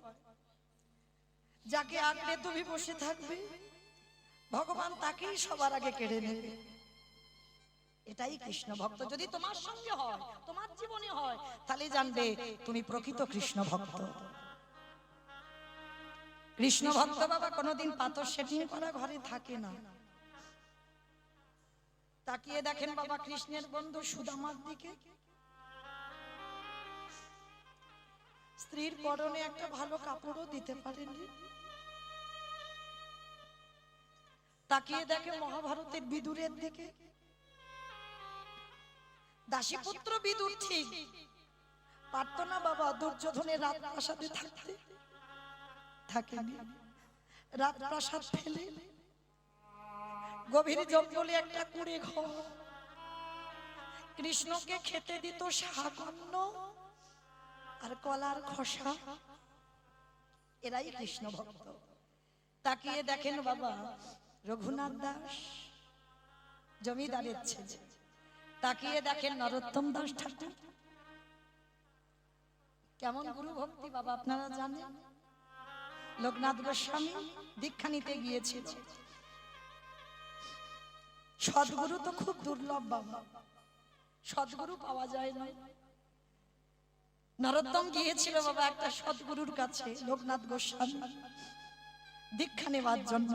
যাকে আঁকড়ে তুমি বসে থাকবে, ভগবান তাকেই সবার আগে কেড়ে নেবে। এটাই কৃষ্ণ ভক্ত। যদি তোমার সঙ্গে হয়, তোমার জীবনে হয়, তাহলে জানবে তুমি প্রকৃত কৃষ্ণ ভক্ত। কৃষ্ণ ভক্ত বাবা কোনোদিন পাথর সেটিং করা ঘরে থাকে না। তাকিয়ে দেখেন বাবা কৃষ্ণের বন্ধু সুদামার দিকে, স্ত্রীর পরনে একটা ভালো কাপড়ও দিতে পারেনি। তাকিয়ে দেখে মহাভারতের বিদুরের দিকে, দাসীপুত্র বিদুর ঠিক পারত না বাবা দুর্যোধনের রাজপ্রাসাদে থাকতে, থাকেনি। রাজপ্রাসাদ ফেলে গভীর জঙ্গলে একটা কুঁড়ে ঘর, কৃষ্ণকে খেতে দিত শাকন্ন আর কলার খোসা। এরাই কৃষ্ণ ভক্ত। তাকিয়ে দেখেন বাবা রঘুনাথ দাস জমিদারের ছেলে, তাকিয়ে দেখেন নরোত্তম দাস ঠাকুর, কেমন গুরু ভক্তি বাবা আপনারা জানেন। লোকনাথ গোস্বামী দীক্ষা নিতে গিয়েছিল। সদ্গুরু তো খুব দুর্লভ বাবা, সদ্গুরু পাওয়া যায় না। নরোত্তম গিয়েছিল বাবা একটা সদ্গুরুর কাছে, লোকনাথ গোস্বামী দীক্ষা নেওয়ার জন্য।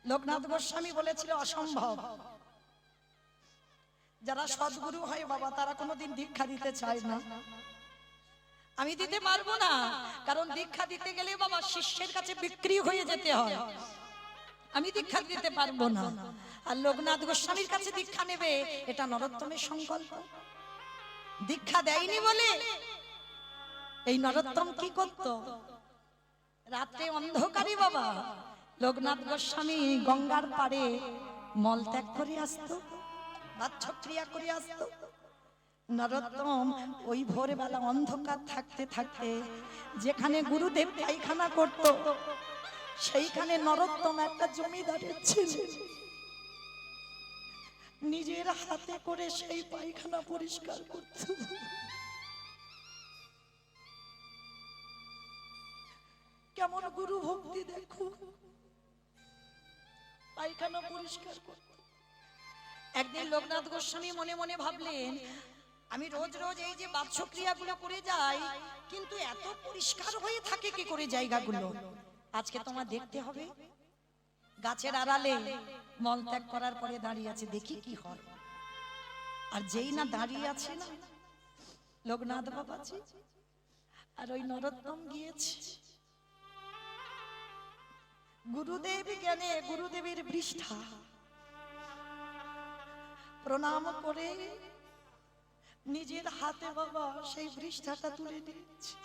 লোকনাথ গোস্বামী বলেছিল অসম্ভব, যারা সদ্গুরু হয় বাবা তারা কোনোদিন দীক্ষা দিতে চায় না। আমি দিতে পারবো না, কারণ দীক্ষা দিতে গেলে বাবা শিষ্যের কাছে বিক্রি হয়ে যেতে হয়, আমি দীক্ষা দিতে পারবো না। আর লোকনাথ গোস্বামীর কাছে দীক্ষা নেবে, এটা নরোত্তমের সংকল্প। দীক্ষা দেয়নি বলে এই নরোত্তম কি করত, রাতে অন্ধকারে বাবা লোকনাথ গোস্বামী গঙ্গার পাড়ে মল ত্যাগ করে আসতো, বাচ্চক্রিয়া করে আসতো। নরোত্তম ওই ভোরবেলা অন্ধকার থাকতে থাকতে যেখানে গুরুদেব পায়খানা করত, সেইখানে নরোত্তম একটা জমিদারের ছেলে নিজের হাতে করে সেই পায়খানা পরিষ্কার করত। কেমন গুরু ভক্তি দেখো, পায়খানা পরিষ্কার করত। একদিন লোকনাথ গোস্বামী মনে মনে ভাবলেন, আমি রোজ রোজ এই যে বাচ্চক্রিয়া গুলো করে যাই, কিন্তু এত পরিষ্কার হয়ে থাকে কি করে জায়গাগুলো। আজকে তোমার দেখতে হবে। গাছের আড়ালে মলত্যাগ করার পরে দাঁড়িয়ে আছে, দেখি কি হয়। আর যেই না দাঁড়িয়ে আছে না লোকনাথ বাবাজি আর ওই নরোত্তম গিয়েছে, গুরুদেব জ্ঞানে গুরুদেবের পৃষ্ঠা প্রণাম করে নিজের হাতে বাবা সেই পৃষ্ঠাটা তুলে নিয়েছে।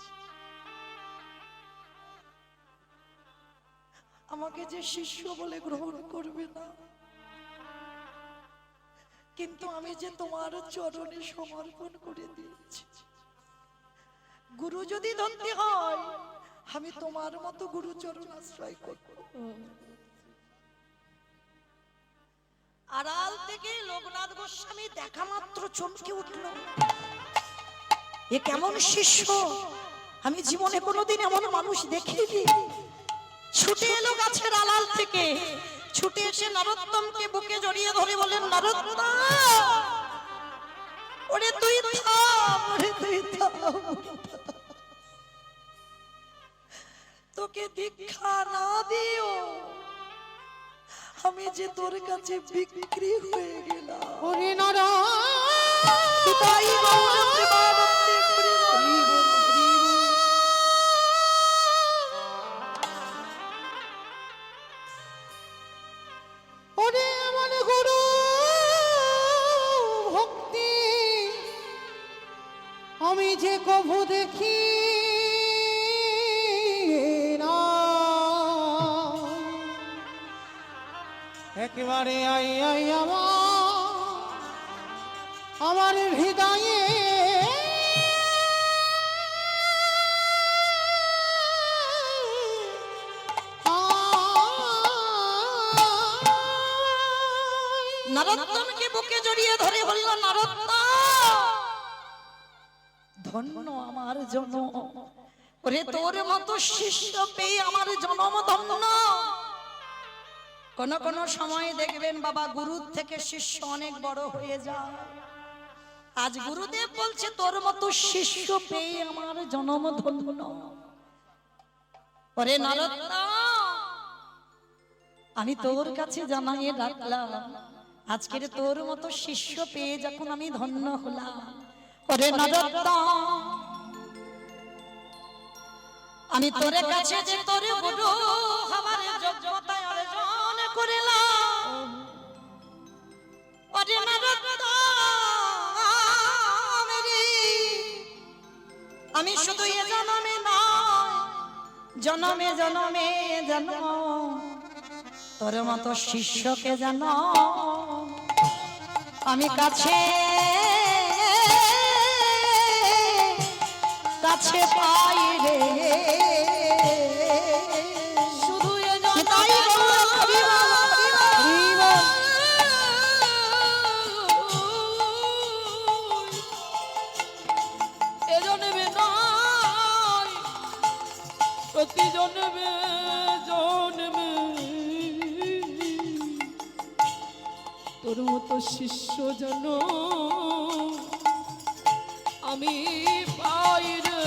আমাকে যে শিষ্য বলে গ্রহণ করবে না, কিন্তু আমি যে তোমার চরণে সমর্পণ করে দিয়েছি। গুরু যদি ধরতে হয়, আমি তোমার মতো গুরু চরণ আশ্রয় করব। আড়াল থেকে লোকনাথ গোস্বামী দেখা মাত্র চমকে উঠল, এ কেমন শিষ্য, আমি জীবনে কোনোদিন এমন মানুষ দেখিনি। ছুটে এলো গাছের আড়াল থেকে, ছুটে এসে নরোত্তমকে বুকে জড়িয়ে ধরে বলেন, নরোত্তম ওরে তুই থাম, ওরে তুই থাম, তোকে দীক্ষা না দিও আমি যে তোর কাছে বিক্রি হয়ে গেলাম। ওরে নরা তাই গৌর প্রেমানন্দে ঘুরে ঘুরে ওরে আমার গুরু ভক্তি আমি যে কভু দেখি না, একেবারে আই আই আমার হৃদয়ে নরোত্তমকে বুকে জড়িয়ে ধরে বলল, নরোত্তম ধন্য আমার জনম। ওরে তোর মতো শিষ্য পেয়ে আমার জনম ধন্য। কোন কোন সময় দেখবেন বাবা, গুরুর থেকে শিষ্য অনেক বড় হয়ে যায়। আজ গুরুদেব বলছে তোর মতো শিষ্য পেয়ে আমার জনম ধন্য। ওরে নরোত্তম, আমি তোর কাছে জানাইয়ে রাখলাম, আজকের তোর মতো শিষ্য পেয়ে যখন আমি ধন্য হলাম। ওরে নরোত্তম, আমি তোর কাছে যে তোর গুরু হবার যোগ্যতা অর্জন করিলাম। ওরে নরোত্তম রে, আমি শুধু এ জনমে নয়, জনমে জনমে জন্ম তোর মতো শিষ্যকে জানো আমি কাছে কাছে পাই রে। শুধু এ তাই বললাম, হরি বল, হরি বল। এ জন্মে নয়, প্রতি জন্মে জন্মে তোর মতো শিষ্য যেন আমি পাই রে।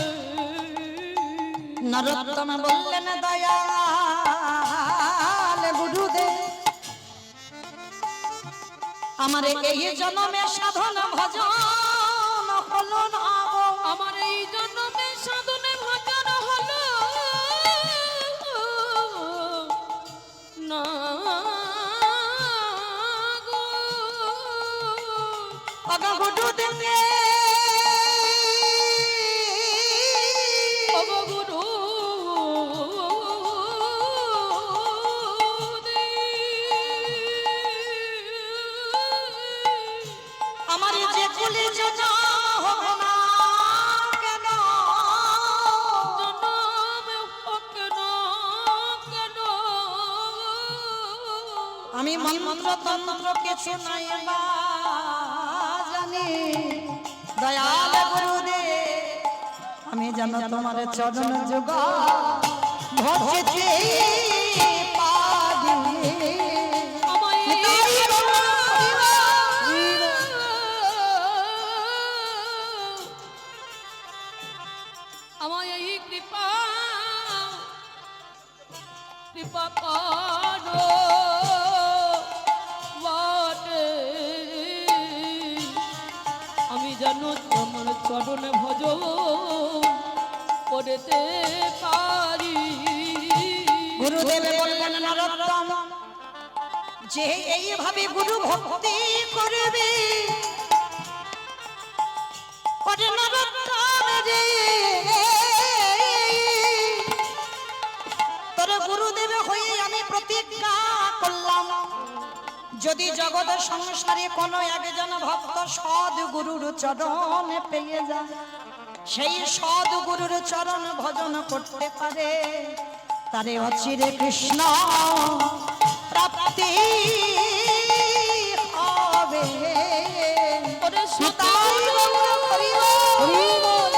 নরোত্তম বললেন, দয়াল গুরুদেব, আমার এই জন্মে সাধন ভজন হলো না গো। আমার এই জন্মে সাধনে ভজন হলো না গো। অগা গুরুদেব রে, ওগো গুরু আমার যে কুলে জন হোক না কেন, জনমে হোক না কেন, আমি মন্ত্র তন্ত্র কিছু নাই বা জানি। দয়াল গুরুদেব, আমি জানো তোমার চরণ যুগ ভজতে পারি। আমায় তাই বলো, আমায় এই কৃপা কৃপা করো বটে। আমি জানো তোমার চরণে ভজ করতে পারি। গুরুদেব বললেন, নরোত্তম, যে এইভাবে গুরু ভক্তি করবে, ওরে নরোত্তম রে, তোর গুরুদেব হয়ে আমি প্রতিজ্ঞা করলাম, যদি জগৎ সংসারে কোনো একজন ভক্ত সৎ গুরুর চরণ পেয়ে যায়, সেই সৎ গুরুর চরণ ভজন করতে পারে, তারে অচিরে কৃষ্ণ প্রাপ্তি হবে। ওরে তাই বলো, হরি বল, হরি বল।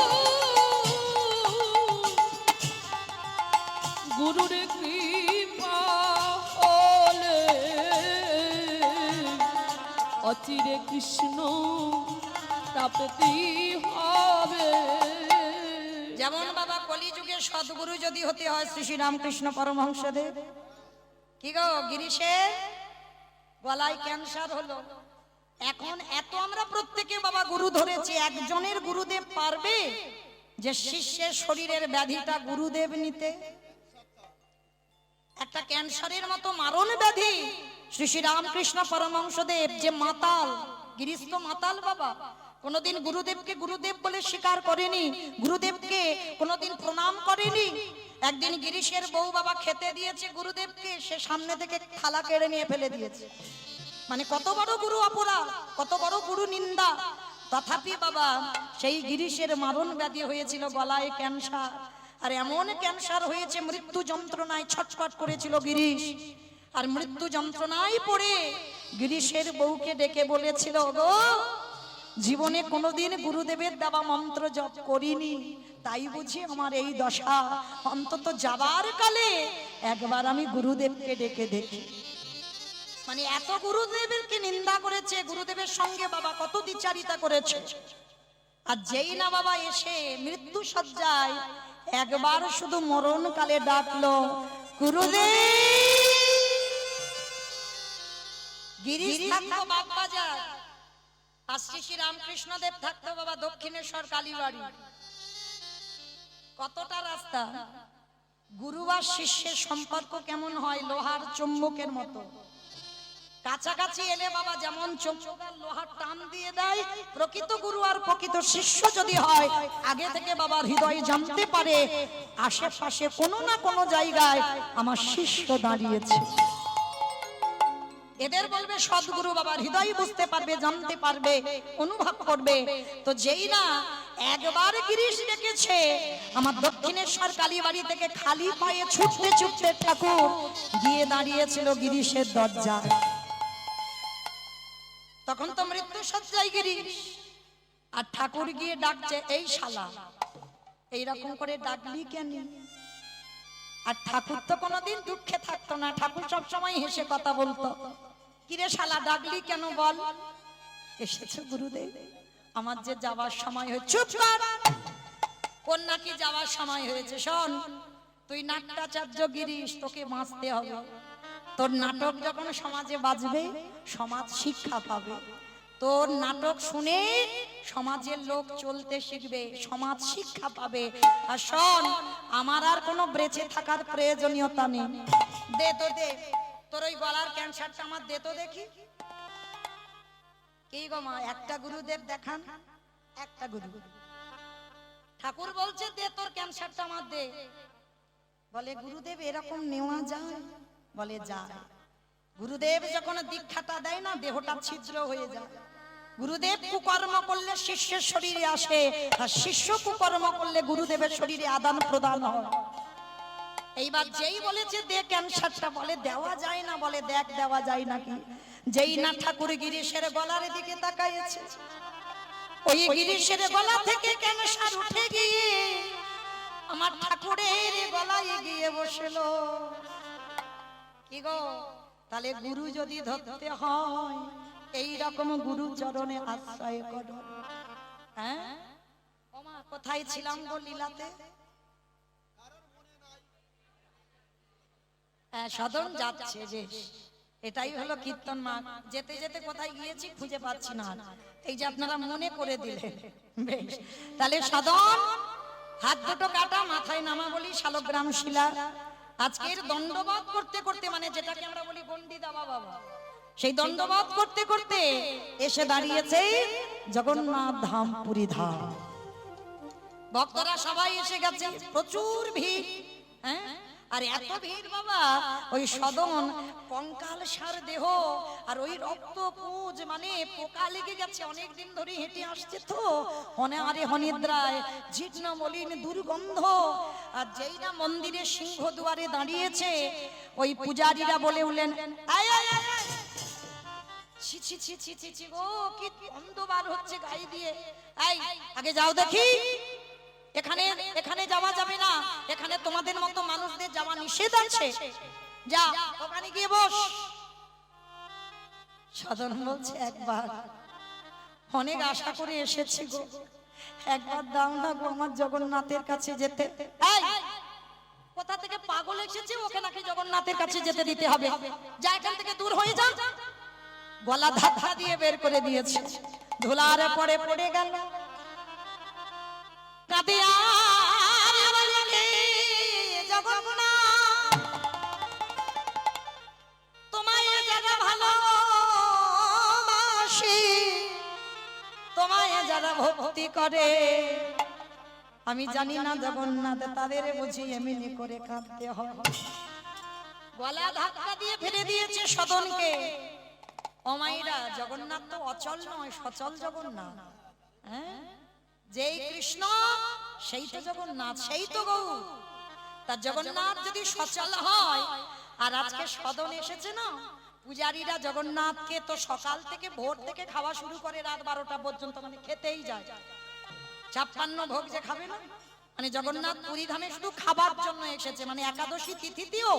গুরুর কৃপা হলে অচিরে কৃষ্ণ প্রাপ্তি হবে। যেমন বাবা কলিযুগে সদ্গুরু যদি হতে হয় শ্রী শ্রী রামকৃষ্ণ পরমহংসদেব, কি গো গিরিশে গলায় ক্যান্সার হলো, এখন এত আমরা প্রত্যেকে বাবা গুরু ধরেছি, একজনের গুরুদেব পারবে যে শিষ্যের শরীরের ব্যাধিটা গুরুদেব নিতে? একটা ক্যান্সারের মতো মারণ ব্যাধি, শ্রী শ্রী রামকৃষ্ণ পরমহংসদেব যে মাতাল, গিরিশ তো মাতাল বাবা, কোনদিন গুরুদেবকে গুরুদেব বলে স্বীকার করেনি, গুরুদেবকে কোনদিন প্রণাম করেনি। একদিন গিরিশের বউ বাবা খেতে দিয়েছে গুরুদেবকে, সে সামনে থেকে থালা কেড়ে নিয়ে ফেলে দিয়েছে। মানে কত বড় গুরু অপরাধ, কত বড় গুরু নিন্দা। তথাপি বাবা সেই গিরিশের মারণ ব্যাধি হয়েছিল, গলায় ক্যান্সার, আর এমন ক্যান্সার হয়েছে মৃত্যু যন্ত্রণায় ছটফট করেছিল গিরিশ। আর মৃত্যু যন্ত্রণায় পড়ে গিরিশের বউকে ডেকে বলেছিল, গো জীবনে কোনোদিন গুরুদেবের দেওয়া মন্ত্র জপ করিনি, তাই বুঝি আমার এই দশা, অন্তত যাবার কালে একবার আমি গুরুদেবকে ডেকে দেখি। মানে এত গুরুদেবেরকে নিন্দা করেছে, গুরুদেবের সঙ্গে বাবা কত দ্বিচারিতা করেছে, আর যেই না বাবা এসে মৃত্যু সজ্জায় একবার শুধু মরণ কালে ডাকলো, গুরুদেব। গিরিশ থাকতো বাগবাজার, আর শ্রী রামকৃষ্ণদেব থাকতো বাবা দক্ষিণেশ্বর কালীবাড়ি। কতটা রাস্তা। গুরু আর শিষ্যের সম্পর্ক কেমন হয়? লোহার চুম্বকের মতো। কাছাকাছি এলে বাবা যেমন চুম্বক আর লোহার টান দিয়ে দেয়, প্রকৃত গুরু আর প্রকৃত শিষ্য যদি হয়, আগে থেকে বাবার হৃদয় জানতে পারে আশেপাশে কোনো না কোনো জায়গায় আমার শিষ্য দাঁড়িয়েছে। এদের বলবে সদ্গুরু, বাবার হৃদয় বুঝতে পারবে, জানতে পারবে, অনুভব করবে। তো যেই না একবার গিরিশ ডেকেছে, আমার দক্ষিণেশ্বর কালীবাড়ি থেকে খালি পায়ে ছুটতে ছুটতে ঠাকুর গিয়ে দাঁড়িয়েছিল গিরিশের দরজায়। তখন তো মৃত্যু সজ্জায় গিরিশ, আর ঠাকুর গিয়ে ডাকছে, এই শালা, এইরকম করে ডাকলি কেন? আর ঠাকুর তো কোনোদিন দুঃখে থাকতো না, ঠাকুর সব সময় হেসে কথা বলতো। কিরে শালা, ডাকলি কেন বল? এসেছে গুরুদেব, আমার যে যাওয়ার সময় হয়েছে। চুপ কর, কোন নাকি যাওয়ার সময় হয়েছে? শোন, তুই নাট্যাচার্য গিরিশ, তোকে বাঁচতে হবে। তোর নাটক যখন সমাজে বাজবে, সমাজ শিক্ষা পাবে। তোর নাটক শুনে সমাজের লোক চলতে শিখবে, সমাজ শিক্ষা পাবে। আর শোন, আমার আর কোনো বেঁচে থাকার প্রয়োজনীয়তা নেই। দে তো দে, তোর ওই গলার ক্যান্সারটা আমার দে তো দেখি। কি গো মা, একটা গুরুদেব দেখান, একটা গুরু। ঠাকুর বলছে, দে তোর ক্যান্সারটা আমার দে। বলে, গুরুদেব এরকম নেওয়া যায়? বলে, যায়। গুরুদেব যখন দীক্ষাটা দেয় না, দেহটা ছিদ্র হয়ে যায়। গুরুদেব কুকর্ম করলে শিষ্যের শরীরে আসে, আর শিষ্য কুকর্ম করলে গুরুদেবের শরীরে আদান প্রদান হয়। এইবার যেই বলেছে দে ক্যান্সারটা, বলে দেওয়া যায় না। বলে, দেখ দেওয়া যায় নাকি। যেই না ঠাকুর গিরিশের গলার দিকে তাকাইছে, ওই গিরিশের গলা থেকে ক্যান্সার উঠে গিয়ে আমার ঠাকুরের গলায় গিয়ে বসলো। কি গো, তাহলে গুরু যদি ধরতে হয়, এই রকম গুরু চরণে আশ্রয় করো। হ্যাঁ, ওমা কোথায় ছিলাম গো লীলাতে? সদন যাচ্ছে যে, এটাই হলো কীর্তন মাঠ। যেতে যেতে কোথায় গিয়েছি খুঁজে পাচ্ছি না, এই যে আপনারা মনে করে দিলেন। বেশ, তাহলে সদন, হাত দুটো কাটা, মাথায় নামা বলি শালগ্রাম শিলা। আজকের দণ্ডবাদ করতে করতে, মানে যেটাকে আমরা বলি গন্ডি দাবা বাবা, সেই দণ্ডবাদ করতে করতে এসে দাঁড়িয়েছে জগন্নাথ ধাম, পুরী ধাম। ভক্তরা সবাই এসে গেছে, প্রচুর ভিড়। হ্যাঁ, আর এত ভিড় বাবা, ওই সদন কঙ্কাল সার দেহ, আর ওই রক্ত পুঁজ, মানে পোকা লেগে গেছে, অনেকদিন ধরে হেঁটে আসছে তো, অনাহারে অনিদ্রায়, জীর্ণ মলিন দুর্গন্ধ। আর যেই না মন্দিরের সিংহ দুয়ারে দাঁড়িয়েছে, ওই পূজারীরা বলে উঠলেন, আয় আয় আয় আয়, ছি ছি ছি ছি ছি ছি গো, কি গন্ধ বার হচ্ছে গায়ে দিয়ে। এই আগে যাও দেখি, এখানে এখানে যাওয়া যাবে না, এখানে তোমাদের মতো মানুষদের যাওয়া নিষেধ আছে, যা ওখানে গিয়ে বস। সদন বলছে, একবার, অনেক আশা করে এসেছি গো, একবার দাও না গো আমার জগন্নাথের কাছে যেতে। এই কোথা থেকে পাগল এসেছে, ওকে নাকি জগন্নাথের কাছে যেতে দিতে হবে? যা এখান থেকে দূর হয়ে যা। গলা ধাক্কা দিয়ে বের করে দিয়েছে, ধুলার পরে পড়ে গেল। কাঁদে আর বলে, জগন্নাথ তোমায় যারা ভালোবাসে, তোমায় যারা ভক্তি করে, আমি জানি না জগন্নাথ তাদের বুঝি এমনি করে কাঁদতে হয়। গলা ধাক্কা দিয়ে ফেলে দিয়েছে সদনকে। ও মাইরা, জগন্নাথ তো অচল নয়, সচল জগন্নাথ। হ্যাঁ, যেই কৃষ্ণ সেই তো জগন্নাথ, সেই তো গৌর। তা জগন্নাথ যদি সচল হয়, আর আজকে সদন এসেছে না, পূজারীরা জগন্নাথকে তো সকাল থেকে ভোর থেকে খাওয়া শুরু করে রাত 12টা পর্যন্ত, মানে খেতেই যায়। 56 ভোগ যে খাবে না, মানে জগন্নাথ পুরী ধামে শুধু খাবার জন্য এসেছে, মানে একাদশী তিথিতেও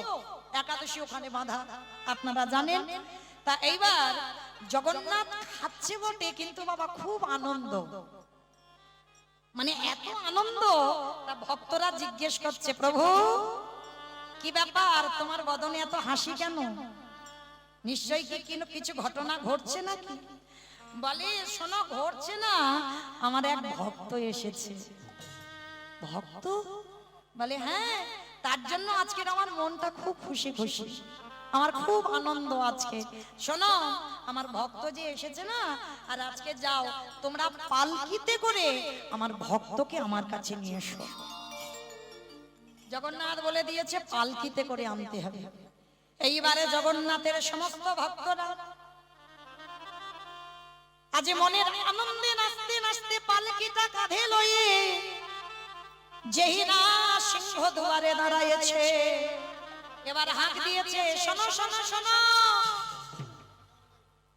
একাদশী ওখানে বাঁধা, আপনারা জানেন। তা এইবার জগন্নাথ খাচ্ছে বটে, কিন্তু বাবা খুব আনন্দ, মানে এত আনন্দ, তা ভক্তরা জিজ্ঞেস করছে, প্রভু কি ব্যাপার, তোমার বদনে এত হাসি কেন? নিশ্চয়ই কি কিছু ঘটনা ঘটছে নাকি? বলে, শোনো, ঘটছে না, আমার এক ভক্ত এসেছে। ভক্ত? বলে হ্যাঁ, তার জন্য আজকের আমার মনটা খুব খুশি খুশি, আমার খুব আনন্দ আজকে। শোনো, আমার ভক্ত যে এসেছে না, আর আজকে যাও তোমরা পালকিতে করে আমার ভক্তকে আমার কাছে নিয়ে এসো। জগন্নাথ বলে দিয়েছে পালকিতে করে আনতে হবে। এইবারে জগন্নাথের সমস্ত ভক্তরা আজ মনের আনন্দে নাচতে নাচতে পালকিটা কাঁধে লয়ে যেই না সিংহ দুয়ারে দাঁড়ায়েছে, এবার হাঁক দিয়েছে, শোনো শোনো শোনো,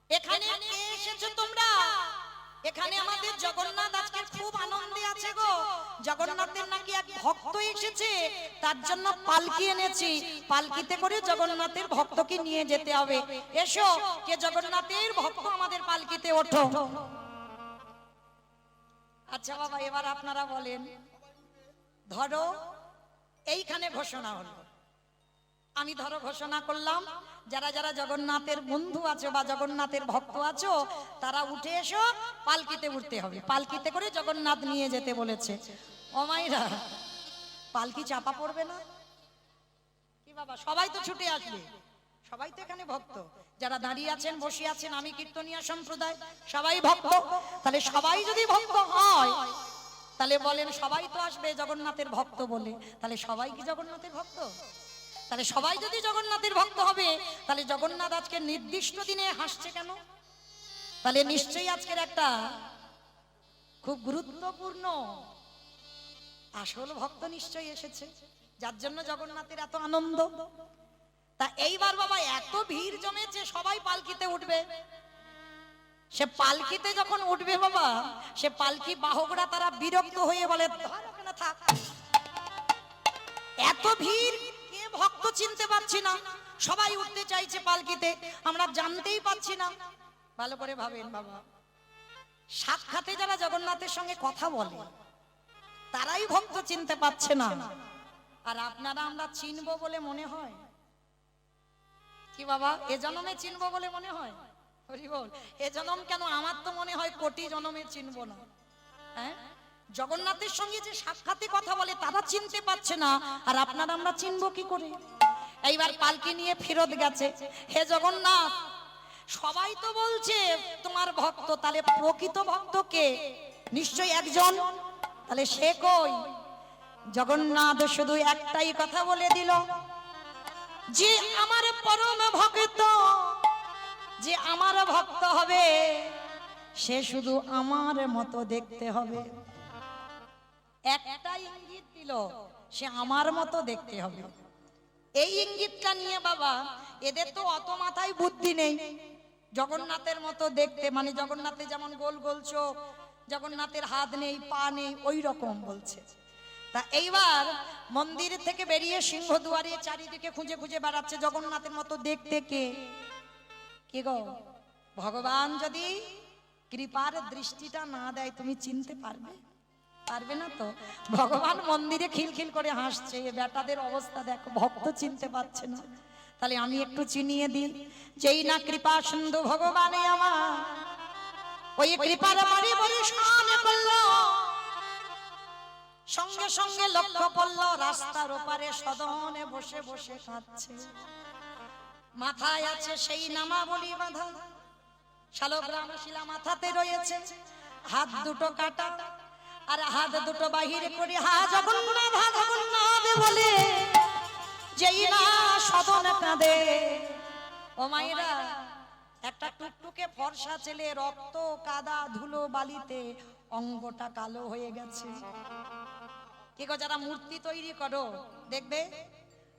এখানে কে এসেছো তোমরা? এখানে আমাদের জগন্নাথ আজকে খুব আনন্দে আছে গো, জগন্নাথের নাকি এক ভক্ত এসেছে, তার জন্য পালকি এনেছি, পালকিতে করে জগন্নাথের ভক্তকে নিয়ে যেতে হবে। এসো, কে জগন্নাথের ভক্ত আমাদের পালকিতে ওঠো। আচ্ছা বাবা, এবার আপনারা বলেন, ধরো এইখানে ঘোষণা হলো, আমি ধরো ঘোষণা করলাম, যারা যারা জগন্নাথের বন্ধু আছো বা জগন্নাথের ভক্ত আছো, তারা উঠে এসো, পালকিতে উঠতে হবে, পালকিতে করে জগন্নাথ নিয়ে যেতে বলেছে। ও মাইরা, পালকি চাপা পড়বে না কি বাবা? সবাই তো ছুটে আসবে, সবাই তো এখানে ভক্ত, যারা দাঁড়িয়ে আছেন বসে আছেন, আমি কীর্তনিয়া সম্প্রদায় সবাই ভক্ত, তাহলে সবাই যদি ভক্ত হয়, তাহলে বলেন সবাই তো আসবে জগন্নাথের ভক্ত বলে, তাহলে সবাই কি জগন্নাথের ভক্ত? তাহলে সবাই যদি জগন্নাথের ভক্ত হবে, তাহলে জগন্নাথ আজকে নির্দিষ্ট দিনে হাসছে কেন? তাহলে নিশ্চয়ই আজকের একটা খুব গুরুত্বপূর্ণ আসল ভক্ত নিশ্চয়ই এসেছে, যার জন্য জগন্নাথের এত আনন্দ। তা এইবার বাবা এত ভিড় জমেছে, সবাই পালকিতে উঠবে। সে পালকিতে যখন উঠবে বাবা, সে পালকি বাহকরা তারা বিরক্ত হয়ে বলে, থাক, এত ভিড়, কে ভক্ত চিনতে পারছি না, সবাই উঠতে চাইছে পালকিতে, আমরা জানতেই পাচ্ছি না। ভালো করে ভাবেন বাবা, সাক্ষাতে যারা জগন্নাথের সঙ্গে কথা বলে, তারাই ভক্ত চিনতে পারছে না, আর আপনারা আমরা চিনবো বলে মনে হয় কি বাবা? এ জন্মে চিনবো বলে মনে হয়? হরি বল। এ জন্ম কেন, আমার তো মনে হয় কোটি জন্মে চিনবো না। হ্যাঁ, জগন্নাথের সঙ্গে যে সাক্ষাতে কথা বলে তারা চিনতে পারছে না, আর আপনারা আমরা চিনবো কি করে? এইবার পালকি নিয়ে ফেরত গেছে, হে জগন্নাথ, সবাই তো বলছে তোমার ভক্ত, তাহলে প্রকৃত ভক্ত কে? নিশ্চয়ই একজন, তাহলে সে কই? জগন্নাথ শুধু একটাই কথা বলে দিল, যে আমার পরম ভক্ত, যে আমার ভক্ত হবে, সে শুধু আমার মতো দেখতে হবে। একটা ইঙ্গিত দিল, সে আমার মতো দেখতে হবে। এই ইঙ্গিতটা নিয়ে বাবা, এদের তো অত মাথায় বুদ্ধি নেই, জগন্নাথের মতো দেখতে, মানে জগন্নাথের যেমন গোল গোল চোখ, জগন্নাথের হাত নেই পা নেই, ওই রকম বলছে। তা এইবার মন্দির থেকে বেরিয়ে সিংহ দুয়ারে চারিদিকে খুঁজে খুঁজে বেড়াচ্ছে, জগন্নাথের মতো দেখতে কে? কি গো, ভগবান যদি কৃপার দৃষ্টিটা না দেয়, তুমি চিনতে পারবে? পারবে না তো। ভগবান মন্দিরে খিলখিল করে হাসছে, বেটাদের অবস্থা দেখো, ভক্ত চিনতে পারছে না। তাহলে আমি একটু চিনিয়ে দিই, যেই না কৃপা সিন্ধু ভগবানে আমার, ওই কৃপার বাড়ি বরিশান করলো, সঙ্গে সঙ্গে লক্ষ্য করলো রাস্তার ওপারে সদনে বসে বসে কাঁদছে, মাথায় আছে সেই নামাবলী বাঁধা, শালগ্রাম শিলা মাথাতে রয়েছে, হাত দুটো কাটা, আর হাত দুটো বাহির করে হা জগন্নাথ হা জগন্নাথ বলে যেই না সদনে কাঁদে। ও মায়েরা, একটা টুকটুকে ফর্সা ছেলে, রক্ত কাদা ধুলো বালিতে অঙ্গটা কালো হয়ে গেছে। কি গো, যারা মূর্তি তৈরি করো দেখবে,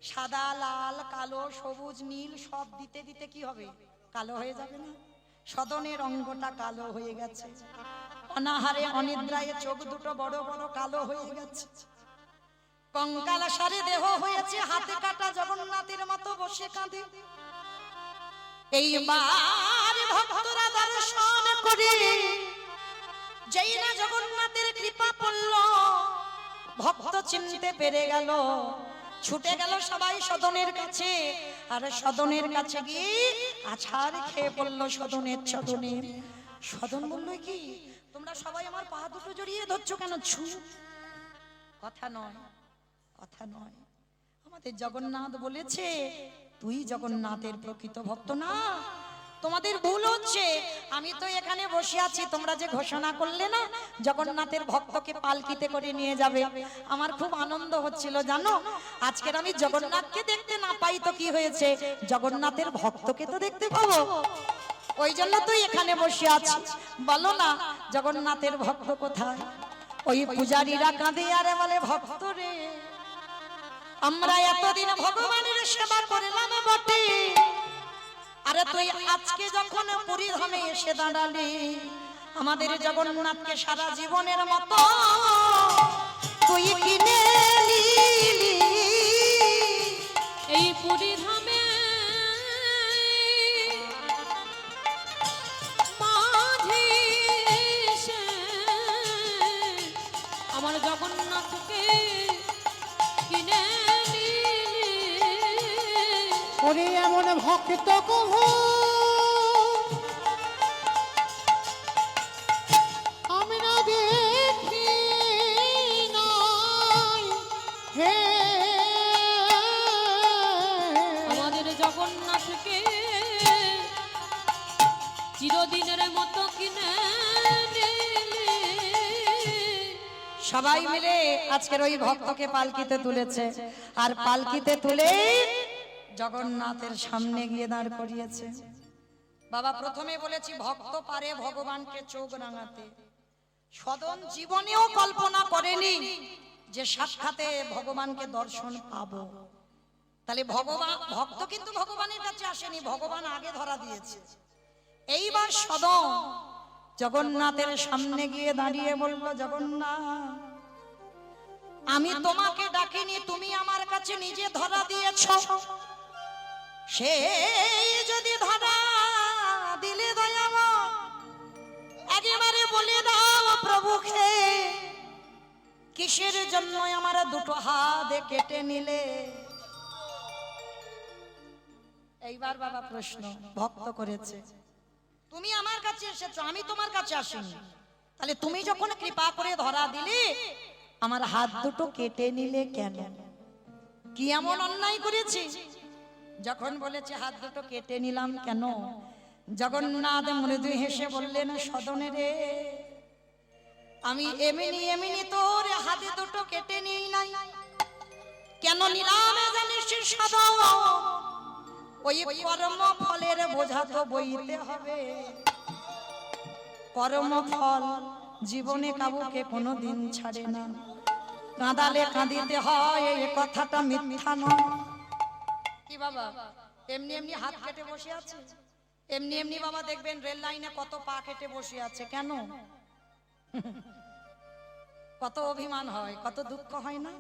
সাদা লাল কালো সবুজ নীল সব দিতে দিতে কি হবে, কালো হয়ে যাবে না? সদনের অঙ্গটা কালো হয়ে গেছে, অনাহারে অনিদ্রায় চোখ দুটো বড় বড় কালো হয়ে গেছে, কঙ্কাল সারে দেহ হয়েছে, হাতে কাটা জগন্নাথের মতো বসে কাঁদে। এইবার ভক্তরা দর্শন করে যেই না জগন্নাথের কৃপা পড়ল, ভক্ত চিনতে পেরে গেল, ছুটে গেল সবাই সদনের কাছে, আর সদনের কাছে গিয়ে আছাড় খেয়ে পড়ল সদনের চরণে। সদন বলল, কি তোমরা সবাই আমার পা দুটো জড়িয়ে ধরছো কেন? ছু, কথা নয়, কথা নয়। আমাদের জগন্নাথ বলেছে, তুই জগন্নাথের প্রকৃত ভক্ত না, তোমাদের ভুল হচ্ছে। আমি তো এখানে বসে আছি, তোমরা যে ঘোষণা করলে না জগন্নাথের ভক্তকে পালকিতে করে নিয়ে যাবে, আমার খুব আনন্দ হচ্ছিল জানো। আজকের আমি জগন্নাথকে দেখতে না পাই তো কি হয়েছে, জগন্নাথের ভক্তকে তো দেখতে পাবো, ওই জন্য তো এখানে বসে আছি। বলো না জগন্নাথের ভক্ত কোথায়? ওই পূজারীরা কাঁদে আর বলে, ভক্ত রে, আমরা এতদিন ভগবানের সেবা করলাম বটে, আরে তুই আজকে যখন পুরীধামে এসে দাঁড়ালি, আমাদের জগন্নাথকে সারা জীবনের মতো তুই কিনে নিলি। এই পুরী ধামে মাঝে এসে আমার জগন্নাথকে কিনে নিলি। ওরে এমন ভক্ত কহু আমি না দেখি নাই, হে আমাদের জগন্নাথকে চিরদিনের মতো কিনে নিলি। সবাই মিলে আজকের ওই ভক্তকে পালকিতে তুলেছে, আর পালকিতে তুলে জগন্নাথের সামনে গিয়ে দাঁড় করিয়েছে। বাবা প্রথমে বলেছি, ভক্ত পারে ভগবানকে চোখ রাঙাতে। সদন জীবনেও কল্পনা করেনি যে সাক্ষাতে ভগবানকে দর্শন পাবো। তাহলে ভগবান, ভক্ত কিন্তু ভগবানের কাছে আসেনি, ভগবান আগে ধরা দিয়েছে। এইবার সদন জগন্নাথের সামনে গিয়ে দাঁড়িয়ে বলল, জগন্নাথ, আমি তোমাকে ডাকিনি, তুমি আমার কাছে নিজে ধরা দিয়েছো। সেই যদি ধরা দিলে দয়াময়, একেবারে বলে দাও প্রভুকে, কিসের জন্য আমার দুটো হাত কেটে নিলে? এইবার বাবা প্রশ্ন ভক্ত করেছে, তুমি আমার কাছে এসেছো, আমি তোমার কাছে আসিনি, তাহলে তুমি যখন কৃপা করে ধরা দিলে, আমার হাত দুটো কেটে নিলে কেন? কি এমন অন্যায় করেছি? যখন বলেছে হাত দুটো কেটে নিলাম কেন, জগন্নাথ মৃদু হেসে বললেন, সদনে রে, আমি এমনি এমনি তোর হাতে দুটো কেটে নিই নাই। কেন নিলাম জানিস সদন? ওই কর্ম ফলের বোঝা তো বইতে হবে। কর্ম ফল জীবনে কাউকে কোনোদিন ছাড়ে না, কাঁদালে কাঁদিতে হয়, এই কথাটা মিথ্যা নয়। কি বাবা এমনি এমনি হাত কেটে বসে আছে? এমনি এমনি বাবা দেখবেন রেল লাইনে কত পা কেটে বসে আছে, কেন? কত অভিমান হয়, কত দুঃখ হয় না?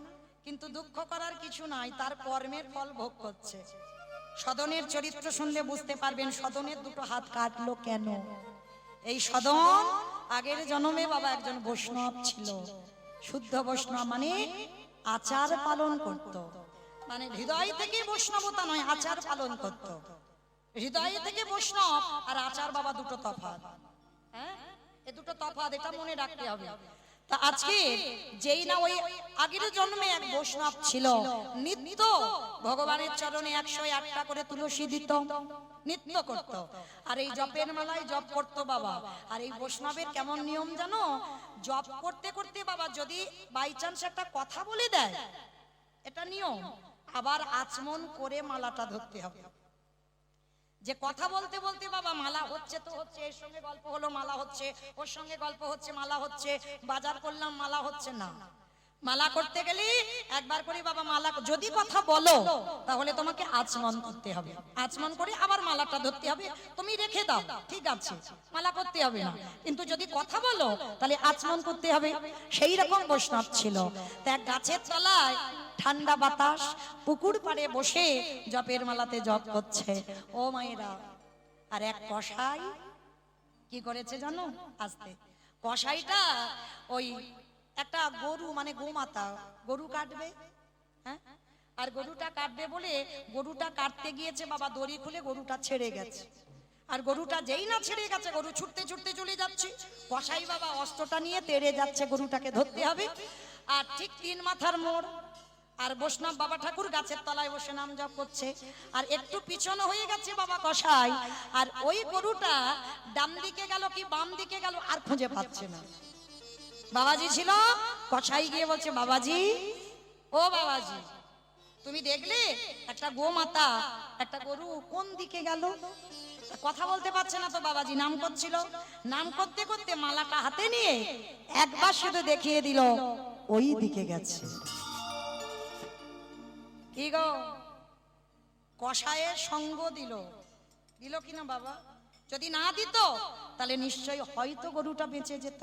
কিন্তু দুঃখ করার কিছু নাই, তার কর্মের ফল ভোগ করছে। সদনের চরিত্র শুনলে বুঝতে পারবেন সদনের দুটো হাত কাটলো কেন। এই সদন আগের জন্মে বাবা একজন বৈষ্ণব ছিল, শুদ্ধ বৈষ্ণব, মানে আচার পালন করত, মানে হৃদয় থেকে বৈষ্ণবতা নয়, আচার পালন করত। হৃদয় থেকে বৈষ্ণব আর আচার বাবা দুটো তফাৎ, হ্যাঁ, এই দুটো তফাৎ, এটা মনে রাখতে হবে। তা আজকে যেই না ওই আগের জন্মে এক বৈষ্ণব ছিল, নিত্য ভগবানের চরণে 108টা করে তুলসী দিত, নিত্য করত, আর এই জপের মালায় জপ করতো বাবা। আর এই বৈষ্ণবের কেমন নিয়ম জানো? জপ করতে করতে বাবা যদি বাই চান্স একটা কথা বলে দেয়, এটা নিয়ম, আবার আচমন করে মালাটা ধরতে হবে। যে কথা বলতে বলতে বাবা মালা হচ্ছে তো হচ্ছে, এর সঙ্গে গল্প হলো মালা হচ্ছে, ওর সঙ্গে গল্প হচ্ছে মালা হচ্ছে, বাজার করলাম মালা হচ্ছে না, মালা করতে গেলে একবার করে বাবা মালা যদি কথা বলো তাহলে তোমাকে আচমন করতে হবে, আচমন করে আবার মালাটা ধরতে হবে, তুমি রেখে দাও ঠিক আছে, মালা করতে হবে না, কিন্তু যদি কথা বলো তাহলে আচমন করতে হবে। সেই রকম বৈষ্ণব ছিল। তা এক গাছের তলায় ঠান্ডা বাতাস, পুকুর পাড়ে বসে জপের মালাতে জপ করছে ও মায়েরা। আর এক কসাই কি করেছে জানো? আস্তে কসাইটা ওই একটা গরু মানে গোমাতা, গরু কাটবে, হ্যাঁ, আর গরুটা কাটবে বলে গরুটা কাটতে গিয়েছে বাবা, দড়ি খুলে গরুটা ছেড়ে গেছে। আর গরুটা যেই না ছেড়ে গেছে গরু ছুটতে ছুটতে চলে যাচ্ছে, কসাই বাবা অস্ত্রটা নিয়ে তেড়ে যাচ্ছে, গরুটাকে ধরতে হবে। আর ঠিক 3 মাথার মোড়, আর বৈষ্ণব বাবা ঠাকুর গাছের তলায় বসে নাম জপ করছে, আর একটু পিছনে হয়ে গেছে বাবা কসাই, আর ওই গরুটা ডান দিকে গেল কি বাম দিকে গেল আর খুঁজে পাচ্ছে না। বাবাজি ছিল, কসাই গিয়ে বলছে বাবাজি, ও বাবাজি তুমি দেখলে একটা গোমাতা একটা গরু কোন দিকে গেল? কথা বলতে পারছে না তো বাবাজি নাম করছিল, নাম করতে করতে মালাটা হাতে নিয়ে একবার শুধু দেখিয়ে দিল ওই দিকে গেছে। কি গো, কসাইয়ের সঙ্গ দিল, দিল কিনা বাবা? যদি না দিত তাহলে নিশ্চয়ই হয়তো গরুটা বেঁচে যেত,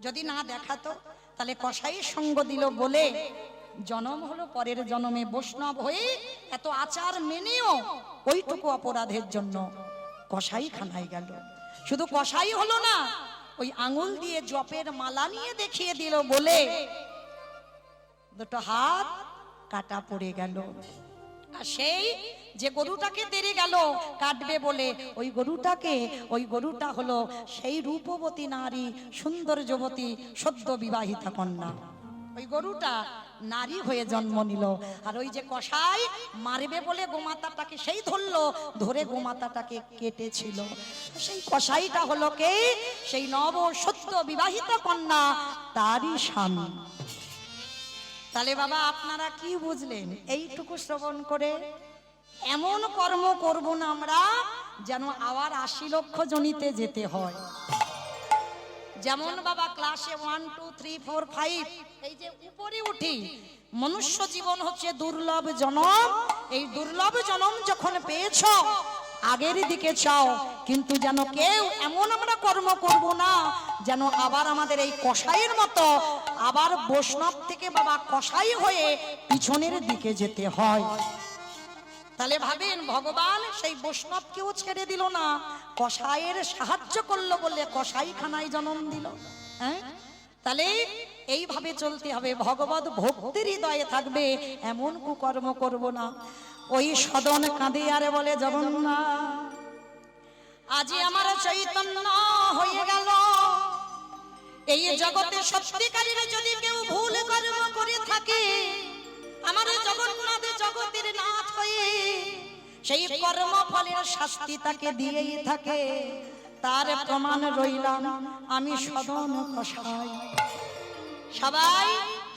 যদি না দেখাতো তাহলে কসাইয়ের সঙ্গ দিল বলে জন্ম হলো, পরের জন্মে বৈষ্ণব হয়ে এত আচার মেনেও ওইটুকু অপরাধের জন্য কসাই খানায় গেল। শুধু কসাই হলো না, ওই আঙুল দিয়ে জপের মালা নিয়ে দেখিয়ে দিল বলে দুটো হাত কাটা পড়ে গেল। আর সেই যে গরুটাকে তেড়ে গেল কাটবে বলে ওই গরুটা হলো সেই রূপবতী নারী, সুন্দর যুবতী, সদ্য বিবাহিতা কন্যা। ওই গরুটা নারী হয়ে জন্ম নিল। আর ওই যে কসাই মারবে বলে গোমাতাটাকে সেই ধরলো, ধরে গোমাতাটাকে কেটেছিল, সেই কসাইটা হলো কে? সেই নব সদ্য বিবাহিতা কন্যা, তারই স্বামী। তাহলে বাবা আপনারা কি বুঝলেন এইটুকু শ্রবণ করে? এমন কর্ম করব না আমরা যেন আবার 80 লক্ষ জনিতে যেতে হয়। যেমন বাবা ক্লাসে 1 2 3 4 5 এই যে উপরে উঠি, মনুষ্য জীবন হচ্ছে দুর্লভ জনম। এই দুর্লভ জনম যখন পেয়েছ আগের দিকে চাও, কিন্তু যেন কেউ এমন আমরা কর্ম করব না যেন আবার আমাদের এই কসাইয়ের মতো আবার বৈষ্ণব থেকে বাবা কসাই হয়ে পিছনের দিকে যেতে হয়। তাহলে ভাবেন, ভগবান সেই বৈষ্ণবকেও ছেড়ে দিল না, কসাইয়ের সাহায্য করলো বলে কসাইখানায় জন্ম দিল। হ্যাঁ, তাহলে এইভাবে চলতে হবে, ভগবত ভক্তির হৃদয়ে থাকবে, এমন কুকর্ম করব না। ওই সদন কাঁদে আর বলে জগন্নাথ, আজি আমার চৈতন্য হয়ে গেল, এই জগতে সত্যিকারের যদি কেউ ভুল কর্ম করে থাকে, আমার জগন্নাথ জগতের নাথ হয়ে সেই কর্ম ফলের শাস্তি তাকে দিয়েই থাকে। তার প্রমাণ রইলাম আমি সদন কসাই। সবাই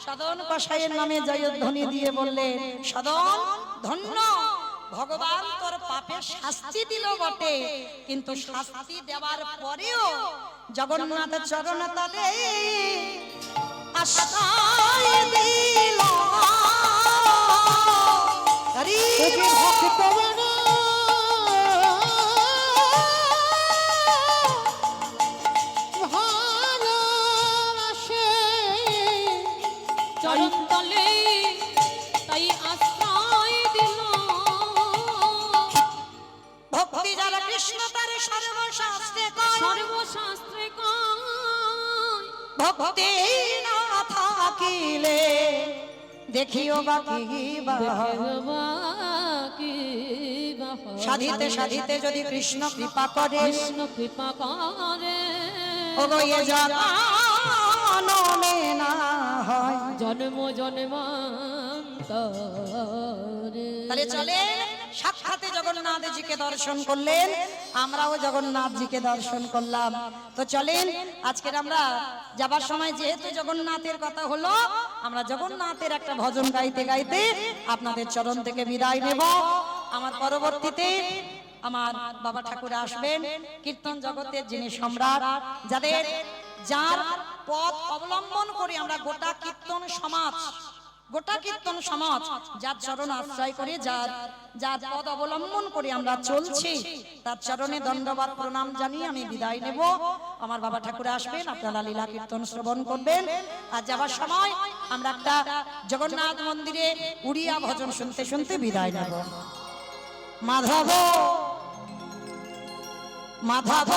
সদন কসাইয়ের নামে জয়ধ্বনি দিয়ে বললেন, সদন ধন্য, ভগবান তোর পাপের শাস্তি দিল বটে, কিন্তু শাস্তি দেওয়ার পরেও জগন্নাথ চরণ তলে আশ্রয় দিল। চরণ তলে তাই আশ্রয় দিল। ভক্তি যারা কৃষ্ণ তার সর্বশাস্ত্রে কয়, সর্বশাস্ত্রে কয়, ভক্তি না থাকিলে দেখিও বাকি সাধিতে সাধিতে যদি কৃষ্ণ কৃপা করে, কৃষ্ণ কৃপা করে, ওগো এ জনমে না হয় জন্ম জন্মান্তরে। তাহলে চলে সাক্ষাতে জগন্নাথজিকে দর্শন করলেন, আমরাও জগন্নাথজিকে দর্শন করলাম। তো চলেন আজকের আমরা যাবার সময় যেহেতু জগন্নাথের কথা হলো, আমরা জগন্নাথের একটা ভজন গাইতে গাইতে আপনাদের চরণ থেকে বিদায় নেব। আমার পরবর্তীতে আমার বাবা ঠাকুর আসবেন, কীর্তন জগতের যিনি সম্রাট, যার পথ অবলম্বন করে আমরা গোটা কীর্তন সমাজ যার চরণ আশ্রয় করে যার পদ অবলম্বন করে আমরা চলছি, তার চরণে দণ্ডবাদ প্রণাম জানিয়ে আমি বিদায় নেব। আমার বাবা ঠাকুর আসবেন, আপনারা লীলা কীর্তন শ্রবণ করবেন। আর যাবার সময় আমরা একটা জগন্নাথ মন্দিরে উড়িয়া ভজন শুনতে শুনতে বিদায় নেব। মাধব মাধব